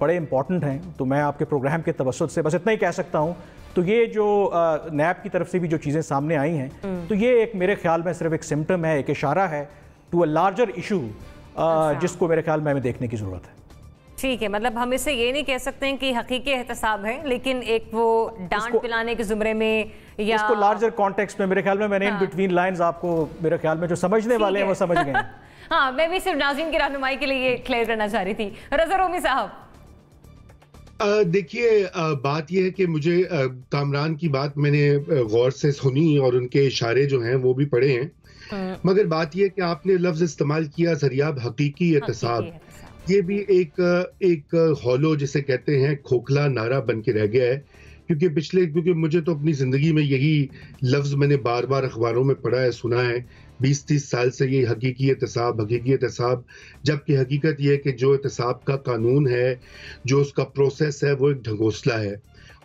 बड़े इम्पॉर्टेंट हैं। तो मैं आपके प्रोग्राम के तवज्जुह से बस इतना ही कह सकता हूँ। तो ये जो नैब की तरफ से भी जो चीज़ें सामने आई हैं, तो ये एक मेरे ख्याल में सिर्फ एक सिम्टम है, एक इशारा है टू अ लार्जर इशू, जिसको मेरे ख्याल में हमें देखने की ज़रूरत है। ठीक है, मतलब हम इसे ये नहीं कह सकते हैं कि हकीकी एहतसाब है, लेकिन एक वो डांट पिलाने के जुमरे में या इसको लार्जर कॉन्टेक्स्ट में मेरे ख्याल में मैंने इन बिटवीन लाइंस आपको मेरे ख्याल में जो समझने वाले हैं वो समझ गए। हाँ, मैं भी सिर्फ नाज़रीन की रहनुमाई के लिए ये क्लियर करना चाह रही थी। रज़ा रोमी साहब, देखिए, बात यह है कि मुझे कामरान की बात मैंने गौर से सुनी और उनके इशारे जो हैं वो भी पढ़े हैं, मगर बात यह है कि आपने लफ्ज इस्तेमाल किया ज़रियाब हकीकी एहतसाब, ये भी एक हॉलो जिसे कहते हैं खोखला नारा बन के रह गया है। क्योंकि मुझे तो अपनी ज़िंदगी में यही लफ्ज़ मैंने बार बार अखबारों में पढ़ा है, सुना है 20-30 साल से, ये हकीकी एहतसाब, जबकि हकीकत ये है कि जो एहतसाब का कानून है, जो उसका प्रोसेस है, वो एक ढंगोसला है।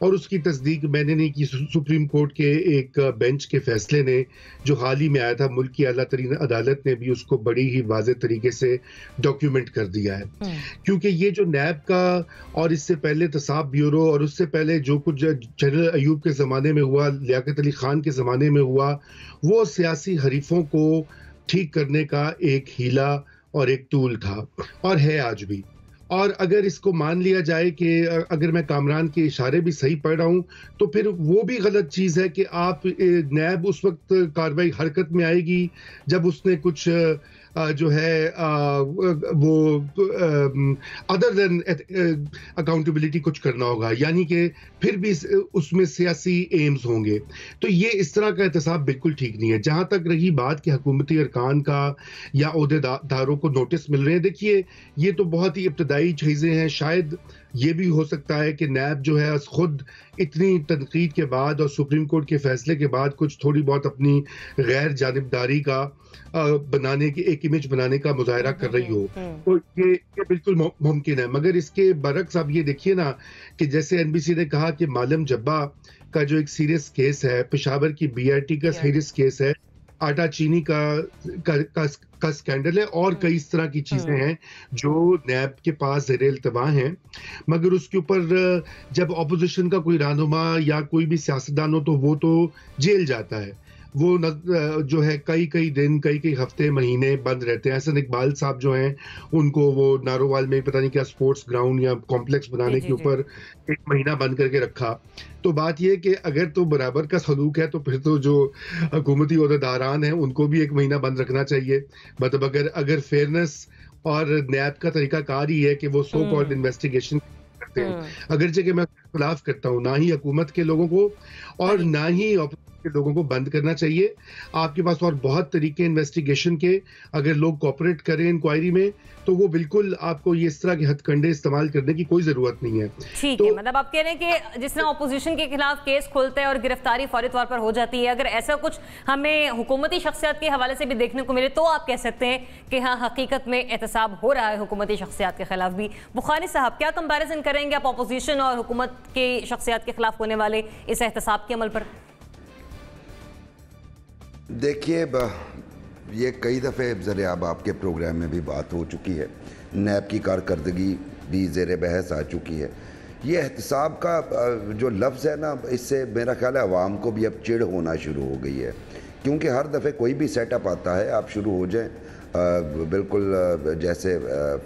और उसकी तस्दीक मैंने नहीं की, सुप्रीम कोर्ट के एक बेंच के फैसले ने जो हाल ही में आया था, मुल्क की आला तरीन अदालत ने भी उसको बड़ी ही वाज़ेह तरीके से डॉक्यूमेंट कर दिया है। क्योंकि ये जो नैब का और इससे पहले एहतसाब ब्यूरो और उससे पहले जो कुछ जनरल अयूब के ज़माने में हुआ, लियाकत अली ख़ान के ज़माने में हुआ, वो सियासी हरीफों को ठीक करने का एक हीला और एक टूल था, और है आज भी। और अगर इसको मान लिया जाए कि अगर मैं कामरान के इशारे भी सही पढ़ रहा हूं तो फिर वो भी गलत चीज़ है कि आप नैब उस वक्त कार्रवाई हरकत में आएगी जब उसने कुछ जो है वो अदर देन अकाउंटेबिलिटी कुछ करना होगा, यानी कि फिर भी उसमें सियासी एम्स होंगे। तो ये इस तरह का एहतसाब बिल्कुल ठीक नहीं है। जहां तक रही बात कि हुकूमती अरकान का या ओहदेदारों को नोटिस मिल रहे हैं, देखिए ये तो बहुत ही इब्तदाई चीज़ें हैं। शायद ये भी हो सकता है कि नैब जो है खुद इतनी तनकीद के बाद और सुप्रीम कोर्ट के फैसले के बाद कुछ थोड़ी बहुत अपनी गैर जानिबदारी का बनाने की एक इमेज बनाने का मुजाहरा कर रही हो, तो ये बिल्कुल मुमकिन है। मगर इसके बरक्स आप ये देखिए ना कि जैसे एनबीसी ने कहा कि मालम जब्बा का जो एक सीरियस केस है, पेशावर की बीआईटी का सीरियस केस है, आटा चीनी का स्कैंडल है और कई इस तरह की चीजें हैं जो नैब के पास ज़ेरे इल्तवा हैं। मगर उसके ऊपर जब ऑपोजिशन का कोई रहनुमा या कोई भी सियासतदान हो तो वो तो जेल जाता है, वो जो है कई दिन कई हफ्ते महीने बंद रहते हैं। हसन इकबाल साहब जो हैं उनको वो नारोवाल में पता नहीं क्या स्पोर्ट्स ग्राउंड या कॉम्प्लेक्स बनाने के ऊपर 1 महीना बंद करके रखा। तो बात यह कि अगर तो बराबर का सलूक है तो फिर तो जो हुकूमती ओहदेदारान हैं उनको भी 1 महीना बंद रखना चाहिए। मतलब अगर फेयरनेस और नैब का तरीकाकार ही है कि वो सो कॉल्ड इन्वेस्टिगेशन करते हैं, अगरचे कि मैं खिलाफ करता हूँ ना ही हुकूमत के लोगों को और ना ही के लोगों को बंद करना चाहिए। आपके पास और बहुत तरीके इन्वेस्टिगेशन के, अगर लोग कोऑपरेट करें इंक्वायरी में तो वो बिल्कुल आपको ये इस तरह के हथकंडे इस्तेमाल करने की कोई जरूरत नहीं है। ठीक है, मतलब आप कह रहे हैं कि जिस तरह ऑपोजिशन के खिलाफ केस खुलते हैं और गिरफ्तारी फौरी तौर पर हो जाती है, अगर ऐसा कुछ हमें हुकूमती शख्सियत के हवाले से भी देखने को मिले तो आप कह सकते हैं कि हाँ हकीकत में एहतसाब हो रहा है हुकूमती शख्सियत के खिलाफ भी। बुखारी साहब, क्या कंपैरिजन करेंगे आप ऑपोजिशन और हुकूमत के शख्सियत के खिलाफ होने वाले इस एहतसाब के अमल पर? देखिए, ये कई दफ़े ज़रियाब आपके प्रोग्राम में भी बात हो चुकी है, नैब की कारकर्दगी भी ज़ेर बहस आ चुकी है। ये एहतसाब का जो लफ्ज़ है ना, इससे मेरा ख्याल है अवाम को भी अब चिढ़ होना शुरू हो गई है, क्योंकि हर दफ़े कोई भी सेटअप आता है आप शुरू हो जाएं। बिल्कुल जैसे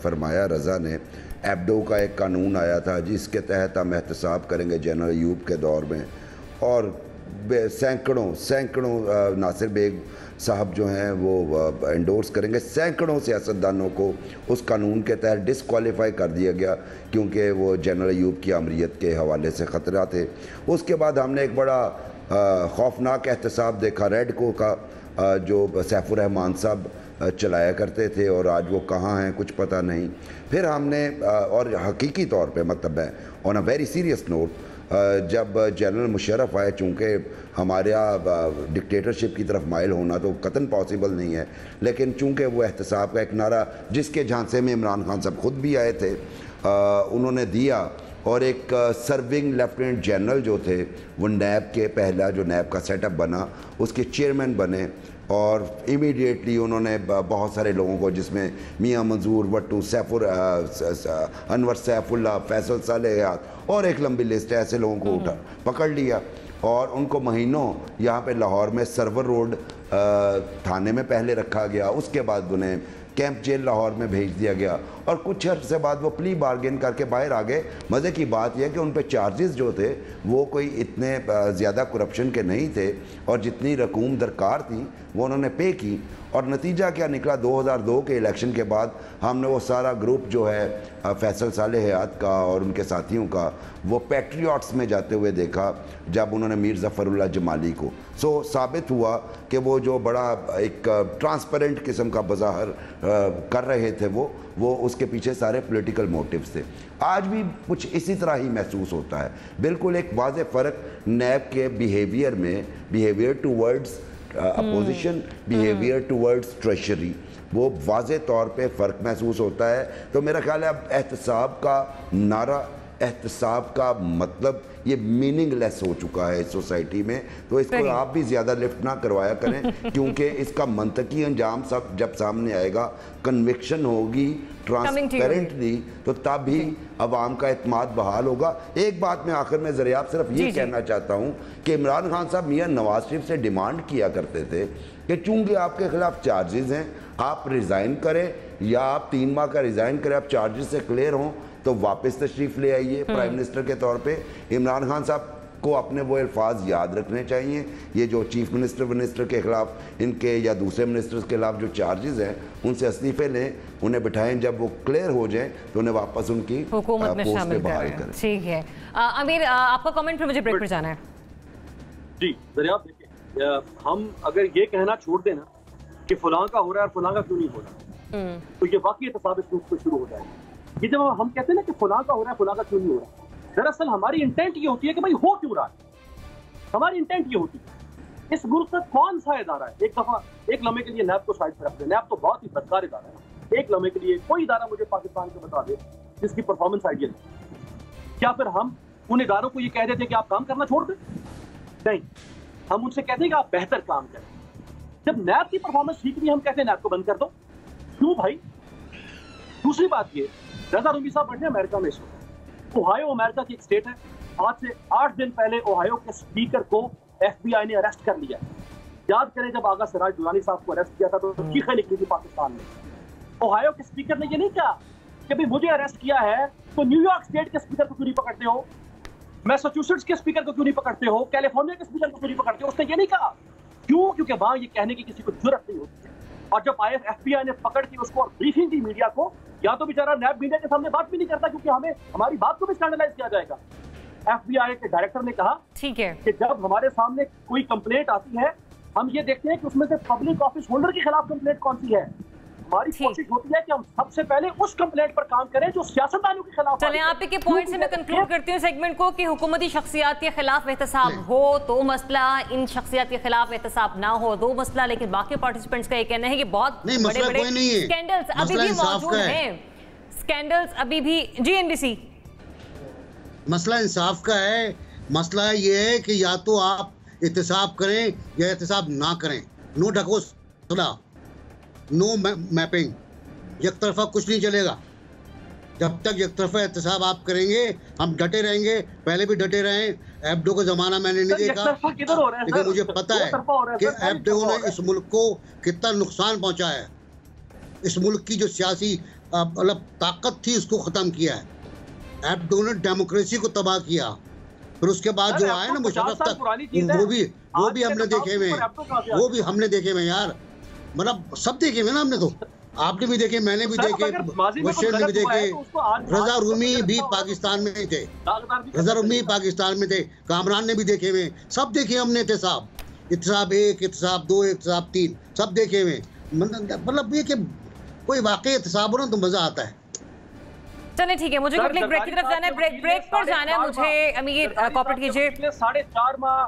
फरमाया रज़ा ने, एब्डो का एक कानून आया था जिसके तहत हम एहतसाब करेंगे जनरल अयूब के दौर में, और सैकड़ों नासिर बेग साहब जो हैं वो एंडोर्स करेंगे। सैकड़ों सियासतदानों को उस कानून के तहत डिसक्वालीफाई कर दिया गया क्योंकि वो जनरल अयूब की अमरीत के हवाले से ख़तरा थे। उसके बाद हमने एक बड़ा खौफनाक एहतसाब देखा रेडको का, जो सैफुर रहमान साहब चलाया करते थे और आज वो कहाँ हैं कुछ पता नहीं। फिर हमने और हकीकी तौर पे मतलब है on a very serious note, जब जनरल मुशर्रफ आए, चूँकि हमारे यहाँ डिक्टेटरशिप की तरफ माइल होना तो कतन पॉसिबल नहीं है, लेकिन चूँकि वो एहतसाब का एक नारा जिसके झांसे में इमरान खान साहब खुद भी आए थे उन्होंने दिया, और एक सर्विंग लेफ्टिनेंट जनरल जो थे वो नैब के पहला जो नैब का सेटअप बना उसके चेयरमैन बने, और इमीडिएटली उन्होंने बहुत सारे लोगों को, जिसमें मियां मंजूर भट्टू, अनवर सैफुल्ला, फैसल सालेह और एक लंबी लिस्ट है, ऐसे लोगों को पकड़ लिया और उनको महीनों यहाँ पे लाहौर में सर्वर रोड थाने में पहले रखा गया। उसके बाद उन्हें कैंप जेल लाहौर में भेज दिया गया और कुछ अर्से बाद वो प्ली बार्गेन करके बाहर आ गए। मज़े की बात यह कि उन पे चार्जेस जो थे वो कोई इतने ज़्यादा करप्शन के नहीं थे और जितनी रकूम दरकार थी वो उन्होंने पे की, और नतीजा क्या निकला, 2002 के इलेक्शन के बाद हमने वो सारा ग्रुप जो है फैसल सालेह हयात का और उनके साथियों का वो पैट्रियट्स में जाते हुए देखा जब उन्होंने मीर ज़फ़रुल्लाह जमाली को। सो साबित हुआ कि वो जो बड़ा एक ट्रांसपेरेंट किस्म का बज़ाहर कर रहे थे वो उसके पीछे सारे पॉलिटिकल मोटिव्स थे। आज भी कुछ इसी तरह ही महसूस होता है। बिल्कुल एक वाज़ेह फ़र्क नैब के बिहेवियर में, behaviour towards opposition, behaviour towards treasury, वो वाज़ेह तौर पे फ़र्क महसूस होता है। तो मेरा ख्याल है अब एहतसाब का नारा एहतसाब का मतलब ये मीनिंगलेस हो चुका है इस सोसाइटी में, तो इसको आप भी ज़्यादा लिफ्ट ना करवाया करें क्योंकि इसका मंतकी अंजाम सब जब सामने आएगा, कन्विक्शन होगी ट्रांसपेरेंटली, तो तब भी अवाम का एतमाद बहाल होगा। एक बात मैं आखिर में ज़रिया सिर्फ ये कहना चाहता हूँ कि इमरान खान साहब मियां नवाज शरीफ से डिमांड किया करते थे कि चूंकि आपके खिलाफ चार्जेस हैं, आप रिज़ाइन करें या आप 3 माह का रिज़ाइन करें, आप चार्जेस से क्लियर हों तो वापस तशरीफ़ ले आइए प्राइम मिनिस्टर के तौर पे। इमरान खान साहब को अपने वो अल्फाज याद रखने चाहिए। ये जो चीफ मिनिस्टर के खिलाफ इनके या दूसरे मिनिस्टर्स के खिलाफ जो चार्जेस हैं उनसे इस्तीफे लें, उन्हें बिठाएं, जब वो क्लियर हो जाएं तो उन्हें वापस उनकी हुकूमत में शामिल करें। ठीक है अमीर, आपका कमेंट फिर मुझे ब्रेक पर जाना है। जी दरिया, देखिए हम अगर ये कहना छोड़ दें ना कि फलां का हो रहा है और फलां का क्यों नहीं हो रहा, तो ये वाकई एहतसाब शुरू हो जाएगा। ये जब हम कहते हैं ना कि फलां का हो रहा है फलां का क्यों नहीं हो रहा, दरअसल हमारी इंटेंट ये होती है कि भाई हो क्यों रहा है। हमारी इंटेंट ये होती है इस मुल्क का कौन सा इदारा है, एक दफा एक लम्हे के लिए नैब को साइड पर रख दे। नैब तो बहुत ही बदकार इदारा है, एक लम्हे के लिए कोई इदारा मुझे पाकिस्तान को बता दे जिसकी परफॉर्मेंस आइडियल है। क्या फिर हम उन इदारों को ये कह देते कि आप काम करना छोड़ दें? नहीं, हम उनसे कहते हैं कि आप बेहतर काम करें। जब नैब की परफॉर्मेंस ठीक नहीं, हम कहते हैं नैब को बंद कर दो। क्यों भाई? दूसरी बात ये, रजा रूमी साहब बैठे अमेरिका में, इसको ओहायो अमेरिका की एक स्टेट है। आज से 8 दिन पहले ओहायो के स्पीकर को FBI ने अरेस्ट कर लिया। याद करें जब आगा सिराज दुरानी साहब को अरेस्ट किया था तो चीखें निकली थी पाकिस्तान में। ओहायो के स्पीकर ने ये नहीं कहा कि भाई मुझे अरेस्ट किया है तो न्यूयॉर्क स्टेट के स्पीकर को क्यों नहीं पकड़ते हो, मैसाचुसेट्स के स्पीकर को क्यों नहीं पकड़ते हो, कैलिफोर्निया के स्पीकर को क्यों नहीं पकड़ते हो। उसने ये नहीं कहा। क्यों? क्योंकि वहां ये कहने की किसी को जरूरत नहीं होती है। और जब FBI ने पकड़ के उसको और ब्रीफिंग दी मीडिया को, या तो बेचारा नैब मीडिया के सामने बात भी नहीं करता क्योंकि हमें हमारी बात को भी स्टैंडर्डाइज किया जाएगा। FBI के डायरेक्टर ने कहा ठीक है कि जब हमारे सामने कोई कंप्लेंट आती है हम ये देखते हैं कि उसमें से पब्लिक ऑफिस होल्डर के खिलाफ कंप्लेंट कौन सी है। हमारी कोशिश होती है कि हम सबसे पहले उस कंप्लेंट पर काम करें जो सियासतदानों के खिलाफ। चलें आप के पॉइंट से मैं कंक्लूड करती हूँ सेगमेंट को कि हुकूमती शख्सियात के खिलाफ एहतसाब हो तो मसला, इन शख्सियात के खिलाफ एहतसाब ना हो तो मसला। लेकिन बाकी पार्टिसिपेंट्स का ये कहना है कि बहुत बड़े बड़े स्कैंडल्स अभी भी मौजूद हैं, स्कैंडल्स अभी भी। जी NBC, मसला इंसाफ का है। मसला ये है कि या तो आप एहतसाब करें या एहतसाब ना करें। नो ढकोसला, नो मैपिंग, एक तरफा कुछ नहीं चलेगा। जब तक एक तरफा एहतसाब आप करेंगे हम डटे रहेंगे। पहले भी डटे रहे। एबडो का जमाना मैंने नहीं देखा, लेकिन मुझे पता है कि एबडो ने इस मुल्क को कितना नुकसान पहुंचाया है। इस मुल्क की जो सियासी मतलब ताकत थी उसको खत्म किया है। एबडो ने डेमोक्रेसी को तबाह किया। फिर उसके बाद जो आए ना मुशर्रफ तक, वो भी हमने देखे हुए, वो भी हमने देखे हुए यार। मतलब सब देखे हुए ना हमने। तो आपने भी देखे, मैंने भी देखे, बशीर ने भी देखे, रजा रूमी भी पाकिस्तान में थे, रजा रूमी पाकिस्तान में थे, कामरान ने भी देखे हुए, सब देखे हमने एहतसाब। एहतसाब 1, एहतसाब 2, एहतसाब 3 सब देखे हुए। मतलब ये कि कोई वाकई एहतसाब हो ना तो मजा आता है। चलिए ठीक है, मुझे ब्रेक की तरफ जाना है, ब्रेक पर जाना है मुझे। अमीर कॉपरेट कीजिए। 4.5 माह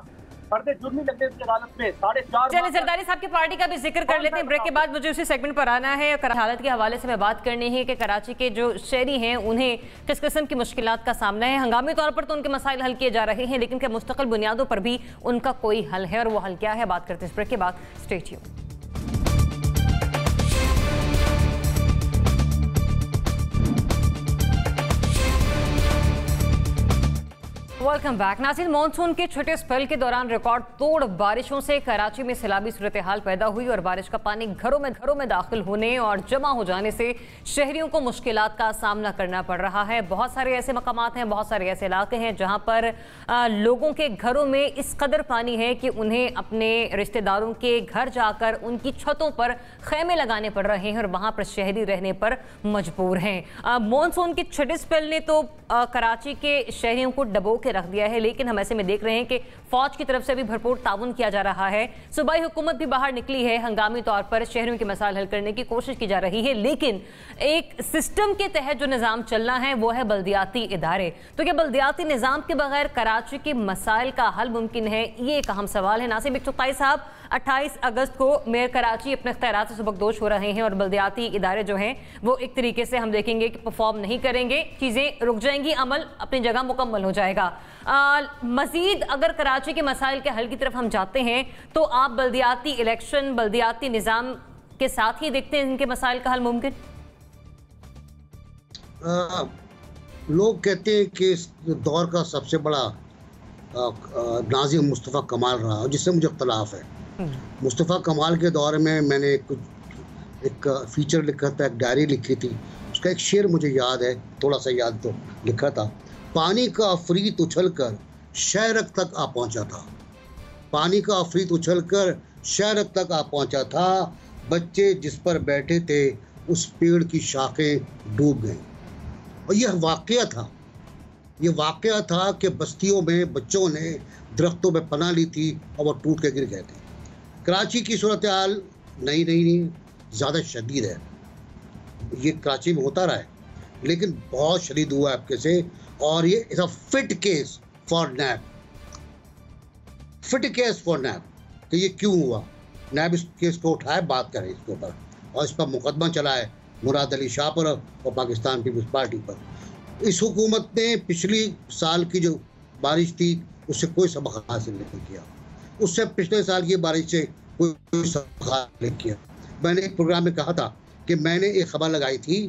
जुर्मी लगने की अदालत में 4.5। चलिए जरदारी साहब की पार्टी का भी जिक्र कर लेते हैं। ब्रेक के बाद मुझे उसी सेगमेंट पर आना है। हालत के हवाले से मैं बात करनी है कि कराची के जो शहरी हैं उन्हें किस किस्म की मुश्किलात का सामना है। हंगामी तौर पर तो उनके मसाइल हल किए जा रहे हैं, लेकिन क्या मुस्तकिल बुनियादों पर भी उनका कोई हल है, और वो हल क्या है, बात करते हैं इस ब्रेक के बाद। Stay tuned. Welcome back. नाज़रीन, मॉनसून के छठे स्पेल के दौरान रिकॉर्ड तोड़ बारिशों से कराची में सैलाबी सूरत हाल पैदा हुई और बारिश का पानी घरों में दाखिल होने और जमा हो जाने से शहरियों को मुश्किलात का सामना करना पड़ रहा है। बहुत सारे ऐसे मकामात हैं, बहुत सारे ऐसे इलाके हैं जहां पर लोगों के घरों में इस कदर पानी है कि उन्हें अपने रिश्तेदारों के घर जाकर उनकी छतों पर खैमे लगाने पड़ रहे हैं और वहां पर शहरी रहने पर मजबूर हैं। मॉनसून के छठे स्पेल ने तो कराची के शहरियों को डबो के रख दिया है, लेकिन हम ऐसे में देख रहे हैं कि फौज की तरफ से भी भरपूर ताउन किया जा रहा है। सूबाई हुकूमत भी बाहर निकली है, हंगामी तौर पर शहरों के मसाइल हल करने की कोशिश की जा रही है, लेकिन एक सिस्टम के तहत जो निज़ाम चलना है वो है बल्दियाती इदारे। तो क्या बल्दियाती निज़ाम के बगैर कराची के मसाइल का हल मुमकिन है? ये एक अहम सवाल है। नासिर चुगताई साहब, 28 अगस्त को मेयर कराची अपने इख्तियारात से सबकदोश हो रहे हैं और बल्दियाती इदारे जो हैं वो एक तरीके से हम देखेंगे कि परफॉर्म नहीं करेंगे, चीज़ें रुक जाएंगी, अमल अपनी जगह मुकम्मल हो जाएगा। मज़ीद अगर कराची के मसाइल के हल की तरफ हम जाते हैं तो आप बल्दियाती इलेक्शन, बल्दियाती निज़ाम के साथ ही देखते हैं इनके मसाइल का हल मुमकिन? लोग कहते हैं कि इस दौर का सबसे बड़ा नाज़िम मुस्तफ़ा कमाल रहा, जिससे मुझे इख्तलाफ है। मुस्तफ़ा कमाल के दौर में मैंने एक फीचर लिखा था, एक डायरी लिखी थी, उसका एक शेर मुझे याद है, थोड़ा सा याद तो लिखा था, पानी का अफरीत उछल कर शहरक तक आ पहुंचा था, पानी का अफरीत उछल कर शहरक तक आ पहुंचा था, बच्चे जिस पर बैठे थे उस पेड़ की शाखें डूब गईं। और यह वाक़या था, ये वाक़या था कि बस्तियों में बच्चों ने दरख्तों में पनाह ली थी और वो टूट के गिर गए थे। कराची की सूरत हाल नहीं ज़्यादा शदीद है, ये कराची में होता रहा है, लेकिन बहुत शदीद हुआ है आपके से। और ये is a fit case for NAB, fit case for NAB कि ये क्यों हुआ। नैब इस केस को उठाए, बात करें इसके ऊपर, और इस पर मुकदमा चला है मुराद अली शाह पर और पाकिस्तान पीपल्स पार्टी पर। इस हुकूमत ने पिछली साल की जो बारिश थी उससे कोई सबक हासिल नहीं किया, उससे पिछले साल की बारिश से कोई सबक हासिल नहीं किया। मैंने एक प्रोग्राम में कहा था कि मैंने एक खबर लगाई थी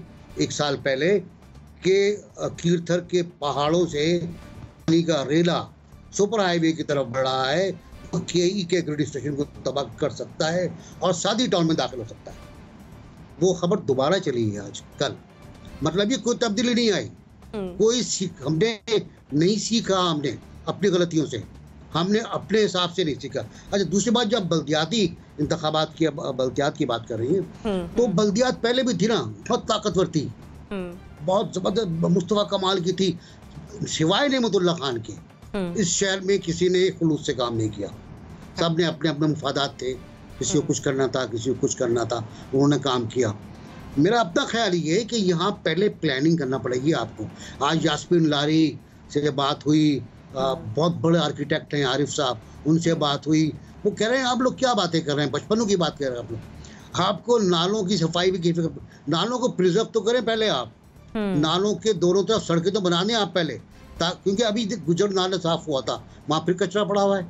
1 साल पहले कि कीरथर के पहाड़ों से पानी का रेला सुपर हाईवे की तरफ बढ़ रहा है, केई के ग्रिड स्टेशन को तबाह कर सकता है और सादी टाउन में दाखिल हो सकता है। वो खबर दोबारा चली है आज कल, मतलब ये कोई तब्दीली नहीं आई, कोई हमने नहीं सीखा, हमने अपनी गलतियों से, हमने अपने हिसाब से नहीं सीखा। अच्छा, दूसरी बात, जब बल्दियाती इंतखाबात की, बल्दियात की बात कर रही हैं, तो बल्दियात पहले भी थी ना, बहुत ताकतवर थी, बहुत जबरदस्त, मुस्तफ़ा कमाल की थी, सिवाय नेमतुल्लाह खान के इस शहर में किसी ने खुलूस से काम नहीं किया। सब ने अपने अपने मुफादात थे, किसी को कुछ करना था, किसी को कुछ करना था, उन्होंने काम किया। मेरा अपना ख्याल ये है कि यहाँ पहले प्लानिंग करना पड़ेगी आपको। आज यास्मीन लारी से बात हुई, बहुत बड़े आर्किटेक्ट हैं आरिफ साहब, उनसे बात हुई, वो कह रहे हैं आप लोग क्या बातें कर रहे हैं, बचपनों की बात कर रहे हैं आप लोग। आपको नालों की सफाई भी, नालों को प्रिजर्व तो करें पहले आप, नालों के दोनों तरफ सड़कें तो बना दें आप पहले, क्योंकि अभी गुजर नाला साफ हुआ था, वहाँ फिर कचरा पड़ा हुआ है,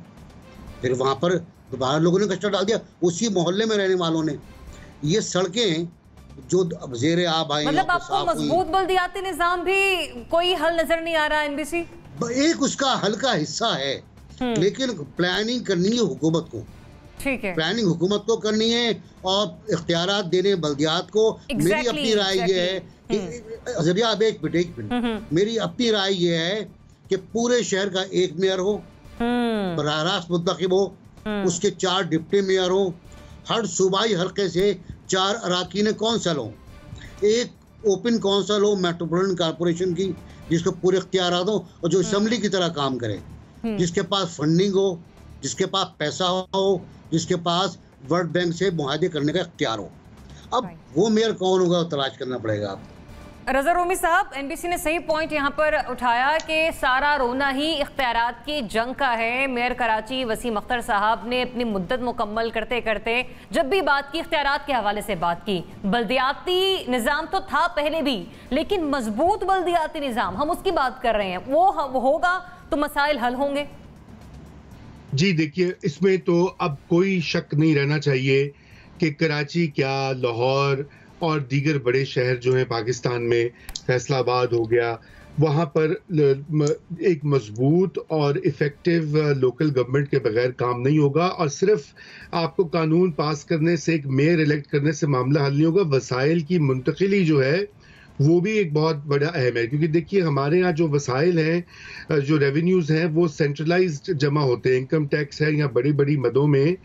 फिर वहाँ पर दोबारा लोगों ने कचरा डाल दिया, उसी मोहल्ले में रहने वालों ने। ये सड़कें जो जेरे आब आई, मतलब आपको मजबूत बल्दियाती निजाम भी कोई हल नजर नहीं आ रहा एनबीसी? एक उसका हल का हिस्सा है, लेकिन प्लानिंग करनी है हुकूमत को, ठीक है, प्लानिंग हुकूमत को करनी है और इख्तियारात देने बल्दियात को। मेरी अपनी राय ये है कि जरिया, अब एक मिनट, मेरी अपनी राय ये है कि पूरे शहर का एक मेयर हो, बराह रास्त मुंतखब हो, उसके 4 डिप्टी मेयर हो, हर सूबाई हल्के से 4 अराकीन कौंसल हो, एक ओपन कौंसल हो मेट्रोपॉलिटन कॉरपोरेशन की जिसको पूरे इख्तियारात हो और जो असेंबली की तरह काम करे, जिसके पास फंडिंग हो, जिसके पास पैसा हो, जिसके पास वर्ल्ड बैंक से मुआहदे करने का इख्तियार हो। अब वो मेयर कौन होगा तलाश करना पड़ेगा आपको। रज़ा रोमी साहब, एनबीसी ने सही पॉइंट यहाँ पर उठाया कि सारा रोना ही इख्तियारात की जंग का है। मेयर कराची वसीम अख्तर साहब ने अपनी मुद्दत मुकम्मल करते करते जब भी बात की, इख्तियारात के हवाले से बात की, बल्दियाती निज़ाम तो था पहले भी, लेकिन मजबूत बल्दियाती निज़ाम हम उसकी बात कर रहे हैं, वो होगा तो मसाइल हल होंगे। जी देखिए, इसमें तो अब कोई शक नहीं रहना चाहिए कि कराची क्या, लाहौर और दीगर बड़े शहर जो हैं पाकिस्तान में, फैसलाबाद हो गया, वहाँ पर एक मजबूत और इफ़ेक्टिव लोकल गवर्नमेंट के बगैर काम नहीं होगा। और सिर्फ आपको कानून पास करने से, एक मेयर इलेक्ट करने से मामला हल नहीं होगा। वसाइल की मुंतकिली जो है वो भी एक बहुत बड़ा अहम है, क्योंकि देखिए हमारे यहाँ जो वसाइल हैं, जो रेवेन्यूज़ हैं, वो सेंट्रलाइज्ड जमा होते हैं, इनकम टैक्स है या बड़ी बड़ी मदों में,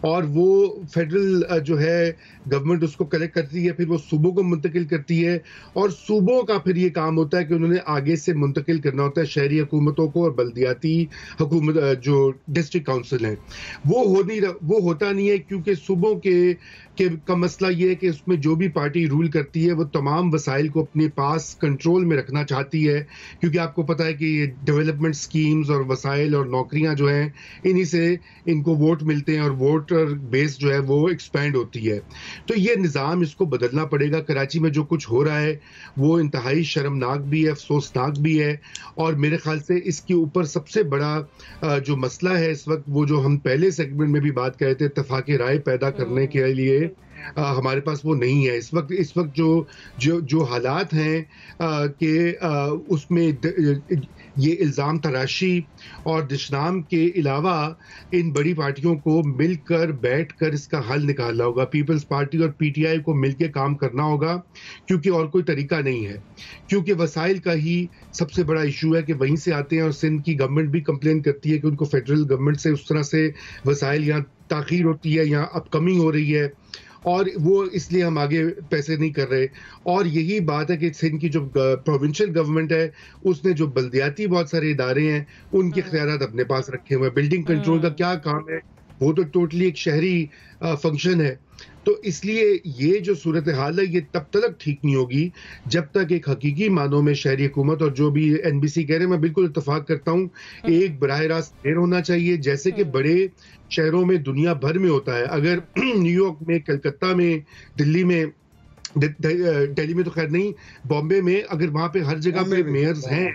और वो फेडरल जो है गवर्नमेंट उसको कलेक्ट करती है, फिर वो सूबों को मुंतकिल करती है, और सूबों का फिर ये काम होता है कि उन्होंने आगे से मुंतकिल करना होता है शहरी हुकूमतों को, और बल्दियाती हुकूमत जो डिस्ट्रिक्ट काउंसिल हैं वो होता नहीं है, क्योंकि सूबों का मसला ये है कि उसमें जो भी पार्टी रूल करती है वो तमाम वसाइल को अपने पास कंट्रोल में रखना चाहती है, क्योंकि आपको पता है कि ये डेवलपमेंट स्कीम्स और वसाइल और नौकरियां जो हैं इन्हीं से इनको वोट मिलते हैं और वोटर बेस जो है वो एक्सपैंड होती है। तो ये निज़ाम इसको बदलना पड़ेगा। कराची में जो कुछ हो रहा है वो इंतहाई शर्मनाक भी है, अफसोसनाक भी है, और मेरे ख्याल से इसके ऊपर सबसे बड़ा जो मसला है इस वक्त, वो जो हम पहले सेगमेंट में भी बात कर रहे थे, इत्तेफाक राय पैदा करने के लिए हमारे पास वो नहीं है इस वक्त जो हालात हैं कि उसमें ये इल्ज़ाम तराशी और दुश्मनाम के अलावा इन बड़ी पार्टियों को मिलकर बैठकर इसका हल निकालना होगा। पीपल्स पार्टी और पीटीआई को मिलकर काम करना होगा, क्योंकि और कोई तरीका नहीं है, क्योंकि वसाइल का ही सबसे बड़ा इशू है कि वहीं से आते हैं। और सिंध की गवर्नमेंट भी कंप्लेन करती है कि उनको फेडरल गवर्नमेंट से उस तरह से वसाइल यहाँ ताख़ीर होती है, यहाँ अपकमिंग हो रही है, और वो इसलिए हम आगे पैसे नहीं कर रहे। और यही बात है कि सिंध की जो प्रोविंशियल गवर्नमेंट है उसने जो बल्दियाती बहुत सारे इदारे हैं उनके इख्तियारात अपने पास रखे हुए हैं। बिल्डिंग कंट्रोल का क्या काम है, वो तो टोटली एक शहरी फंक्शन है। तो इसलिए ये जो सूरत हाल है ये तब तक ठीक नहीं होगी जब तक एक हकीकी मानों में शहरी हुकूमत, और जो भी एनबीसी कह रहे हैं मैं बिल्कुल इत्तेफाक करता हूँ, एक बराह रास्त फेर होना चाहिए, जैसे कि बड़े शहरों में दुनिया भर में होता है। अगर न्यूयॉर्क में, कलकत्ता में, दिल्ली में, दिल्ली में तो खैर नहीं, बॉम्बे में, अगर वहां पे हर जगह पे मेयर्स हैं,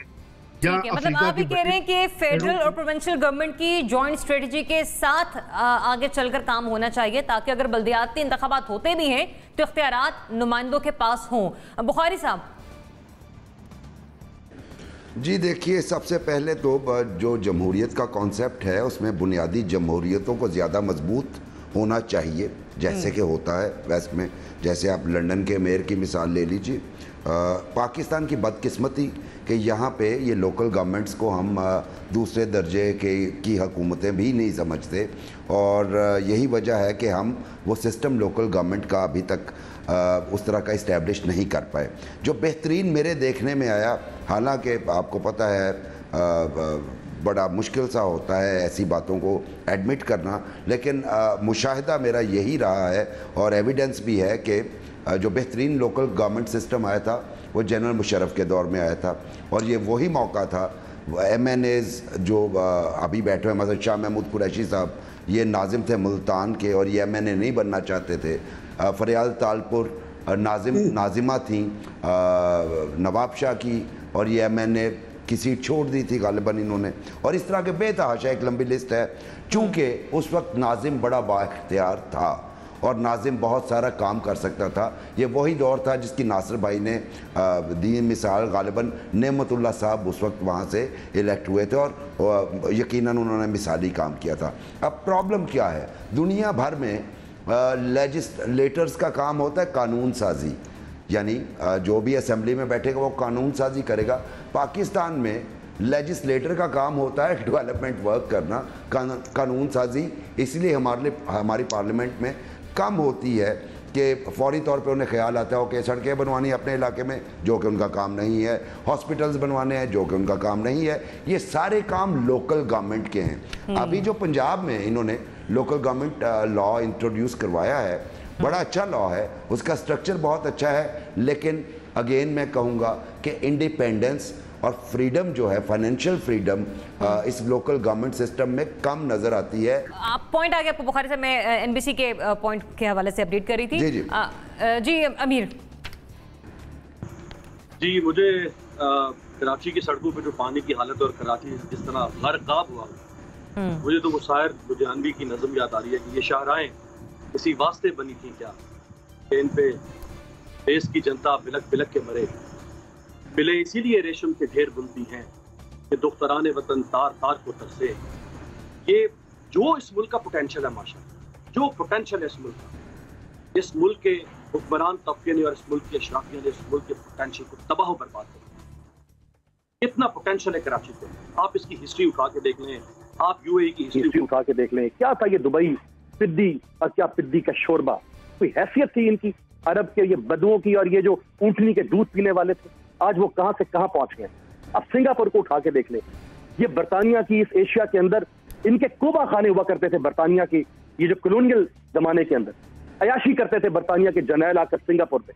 मतलब आप भी कह रहे हैं कि फेडरल और प्रोविंशियल गवर्नमेंट की जॉइंट स्ट्रेटजी के साथ आगे चलकर काम होना चाहिए, ताकि अगर बल्दियाती इंतखाबात होते भी हैं तो इख्तियारात नुमाइंदों के पास हों। बुखारी साहब जी देखिए, सबसे पहले तो जो जमहूरियत का कॉन्सेप्ट है उसमें बुनियादी जमहूरियतों को ज़्यादा मजबूत होना चाहिए, जैसे कि होता है वेस्ट में। जैसे आप लंदन के मेयर की मिसाल ले लीजिए। पाकिस्तान की बदकिस्मती कि यहाँ पे ये लोकल गवर्नमेंट्स को हम दूसरे दर्जे की हुकूमतें भी नहीं समझते, और यही वजह है कि हम वो सिस्टम लोकल गवर्नमेंट का अभी तक उस तरह का इस्टेब्लिश नहीं कर पाए। जो बेहतरीन मेरे देखने में आया, हालांकि आपको पता है बड़ा मुश्किल सा होता है ऐसी बातों को एडमिट करना, लेकिन मुशाहिदा मेरा यही रहा है और एविडेंस भी है कि जो बेहतरीन लोकल गवर्नमेंट सिस्टम आया था वो जनरल मुशर्रफ के दौर में आया था, और ये वही मौका था। MNAs जो अभी बैठे हुए, मतलब शाह महमूद कुरैशी साहब, ये नाजिम थे मुल्तान के और ये MNA नहीं बनना चाहते थे। फरियाल तालपुर नाजिमा थी नवाब शाह की, और ये MNA की सीट छोड़ दी थी गालिबन इन्होंने, और इस तरह के बेतहाशा एक लंबी लिस्ट है। चूँकि उस वक्त नाजिम बड़ा बाइख्तियार था और नाजिम बहुत सारा काम कर सकता था। ये वही दौर था जिसकी नासिर भाई ने दी मिसाल। गालिबन नेमतुल्लाह साहब उस वक्त वहाँ से इलेक्ट हुए थे और यकीनन उन्होंने मिसाली काम किया था। अब प्रॉब्लम क्या है, दुनिया भर में लेजिस्लेटर्स का काम होता है कानून साजी, यानी जो भी असेंबली में बैठेगा वो कानून साजी करेगा। पाकिस्तान में लेजिस्लेटर का काम होता है डेवलपमेंट वर्क करना, कानून साजी इसलिए हमारी पार्लियामेंट में कम होती है कि फौरी तौर पे उन्हें ख्याल आता है कि सड़कें बनवानी अपने इलाके में, जो कि उनका काम नहीं है, हॉस्पिटल्स बनवाने हैं, जो कि उनका काम नहीं है। ये सारे काम लोकल गवर्नमेंट के हैं। अभी जो पंजाब में इन्होंने लोकल गवर्नमेंट लॉ इंट्रोड्यूस करवाया है, बड़ा अच्छा लॉ है, उसका स्ट्रक्चर बहुत अच्छा है, लेकिन अगेन मैं कहूँगा कि इंडिपेंडेंस और फ्रीडम जो है, फाइनेंशियल फ्रीडम, इस लोकल गवर्नमेंट सिस्टम में कम नजर आती है। आप पॉइंट आ गया आपको बुखारी से, मैं एनबीसी के पॉइंट के हवाले से अपडेट कर रही थी। जी जी अमीर जी, मुझे कराची की सड़कों पे जो पानी की हालत और कराची जिस तरह गर्काब हुआ, मुझे तो वो शायर लुधियानवी की नज़म याद आ रही है कि ये शाहराएं इसी वास्ते बनी थी क्या कि इन पे देश की जनता बिलक बिलक के मरे, बिले इसीलिए रेशम के ढेर बुनती हैं कि दुख्तराने वतन तार तार को तरसे। ये जो इस मुल्क का पोटेंशियल है, माशाअल्लाह जो पोटेंशियल है इस मुल्क का, इस मुल्क के हुक्मरान तबके ने और इस मुल्क के अशराफिया ने इस मुल्क के पोटेंशियल को तबाह बर्बाद कर दिया। कितना पोटेंशियल है कराची को, आप इसकी हिस्ट्री उठा के देख लें, आप यूएई की हिस्ट्री उठा के देख लें। क्या था ये दुबई पिद्दी और क्या पिद्दी का शोरबा, कोई हैसियत थी इनकी अरब के ये बदुओं की, और ये जो ऊँटनी के दूध पीने वाले थे, आज वो कहां से कहां पहुंच गए। अब सिंगापुर को उठा के देख ले, ये बरतानिया की इस एशिया के अंदर इनके कोबा खाने हुआ करते थे। बरतानिया की ये जो कॉलोनियल जमाने के अंदर अयाशी करते थे बरतानिया के जर्नैल आकर सिंगापुर पे,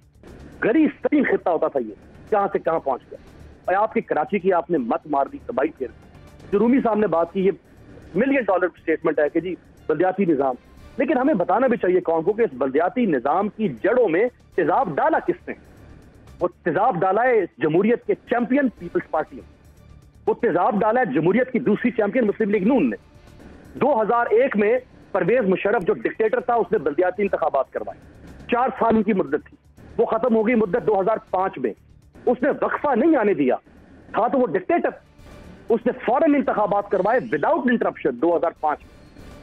गरीब तरीन खिता होता था ये, कहां से कहां पहुंच गया। और आपकी कराची की आपने मत मार दी, तबाही फेर दी। जो रूमी साहब ने बात की, ये $1 मिलियन स्टेटमेंट है कि जी बल्दियाती निजाम, लेकिन हमें बताना भी चाहिए कौन को कि इस बल्दियाती निजाम की जड़ों में तेजाब डाला किसने। वो तेजाब डाला है जमहूरियत के चैंपियन पीपल्स पार्टी ने, वो तेजाब डाला है जमहूरियत की दूसरी चैंपियन मुस्लिम लीग नून ने। 2001 में परवेज मुशर्रफ जो डिक्टेटर था, उसने बल्दियाती इंतखाबात करवाए, 4 साल उनकी मुद्दत थी, वो खत्म हो गई मुद्दत 2005 में। उसने वक्फा नहीं आने दिया, था तो वो डिक्टेटर, उसने फौरन इंतखाबात करवाए विदाउट इंटरप्शन 2005 में,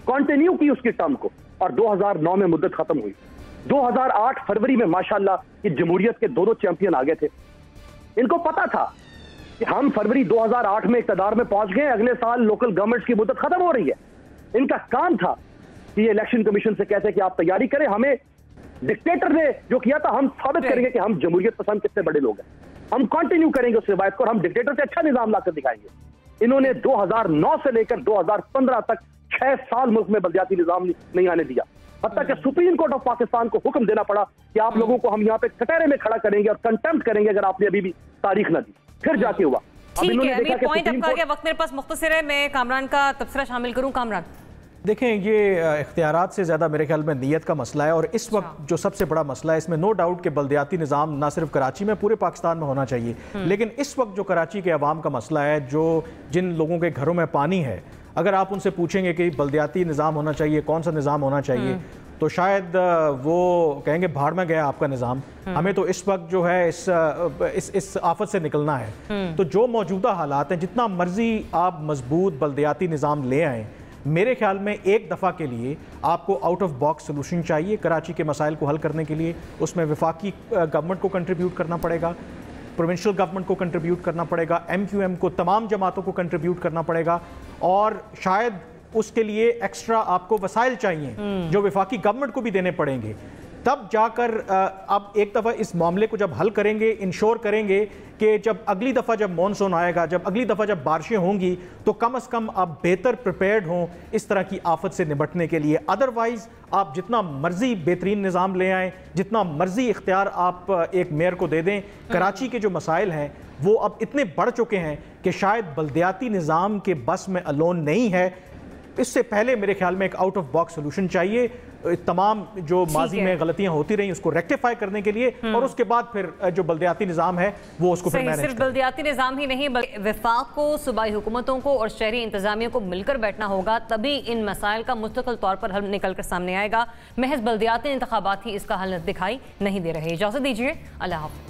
कंटिन्यू की उसकी टर्म को, और 2009 में मुद्दत खत्म हुई। 2008 फरवरी में माशाल्लाह ये जमहूरियत के दोनों चैंपियन आ गए थे। इनको पता था कि हम फरवरी 2008 में इक़्तिदार में पहुंच गए, अगले साल लोकल गवर्नमेंट्स की मुद्दत खत्म हो रही है। इनका काम था कि ये इलेक्शन कमीशन से कहते कि आप तैयारी करें, हमें डिक्टेटर ने जो किया था हम साबित करेंगे कि हम जमहूरियत पसंद कितने बड़े लोग हैं, हम कंटिन्यू करेंगे उस रिवायत को और हम डिक्टेटर से अच्छा निजाम लाकर दिखाएंगे। इन्होंने 2009 से लेकर 2015 तक 6 साल मुल्क में बल्दियाती निजाम नहीं आने दिया, हत्ता कि सुप्रीम कोर्ट ऑफ पाकिस्तान को हुक्म देना पड़ा कि आप लोगों को हम यहाँ पे कटहरे में खड़ा करेंगे और कंटेम्प्ट करेंगे अगर आपने अभी भी तारीख ना दी। फिर जाके हुआ। ठीक है, अभी पॉइंट आपका आ गया, वक्त मेरे पास मुख्तसर है, मैं कामरान का तबसरा शामिल करूं। कामरान देखें, ये इख्तियारात से ज़्यादा मेरे ख्याल में नीयत का मसला है, और इस वक्त जो सबसे बड़ा मसला है इसमें नो डाउट कि बल्दियाती निज़ाम ना सिर्फ कराची में, पूरे पाकिस्तान में होना चाहिए। लेकिन इस वक्त जो कराची के अवाम का मसला है, जो जिन लोगों के घरों में पानी है, अगर आप उनसे पूछेंगे कि बल्दियाती निज़ाम होना चाहिए, कौन सा निज़ाम होना चाहिए, तो शायद वो कहेंगे भाड़ में गया आपका निज़ाम, हमें तो इस वक्त जो है इस आफत से निकलना है। तो जो मौजूदा हालात हैं, जितना मर्जी आप मजबूत बल्दियाती निज़ाम ले आएँ, मेरे ख्याल में एक दफ़ा के लिए आपको आउट ऑफ बॉक्स सोल्यूशन चाहिए कराची के मसाइल को हल करने के लिए। उसमें वफाकी गवर्नमेंट को कंट्रीब्यूट करना पड़ेगा, प्रोविंशियल गवर्नमेंट को कंट्रीब्यूट करना पड़ेगा, MQM को, तमाम जमातों को कंट्रीब्यूट करना पड़ेगा, और शायद उसके लिए एक्स्ट्रा आपको वसाइल चाहिए जो वफाकी गवर्नमेंट को भी देने पड़ेंगे। तब जाकर अब एक दफ़ा इस मामले को जब हल करेंगे, इंश्योर करेंगे कि जब अगली दफ़ा जब मॉनसून आएगा, जब अगली दफ़ा जब बारिशें होंगी, तो कम अज़ कम आप बेहतर प्रिपेयर्ड हों इस तरह की आफत से निपटने के लिए। अदरवाइज़ आप जितना मर्जी बेहतरीन निज़ाम ले आएँ, जितना मर्जी इख्तियार आप एक मेयर को दे दें, कराची के जो मसाइल हैं वो अब इतने बढ़ चुके हैं कि शायद बल्दियाती निज़ाम के बस में अलोन नहीं है। इससे पहले मेरे ख्याल में एक आउट ऑफ बॉक्स सोल्यूशन चाहिए, तमाम जो माजी में गलतियां होती रही उसको रेक्टिफाई करने के लिए, और उसके बाद फिर जो बल्दियाती निज़ाम है वो उसको फिर मैनेज। सिर्फ बल्दियाती निज़ाम ही नहीं, बल्कि वफाक को, सूबाई हुकूमतों को और शहरी इंतजामिया को मिलकर बैठना होगा, तभी इन मसाइल का मुस्तकिल तौर पर हल निकल कर सामने आएगा। महज बल्दियाती इंतखाबात ही इसका हल दिखाई नहीं दे रहे। इजाज़त दीजिए, अल्लाह हाफ़िज़।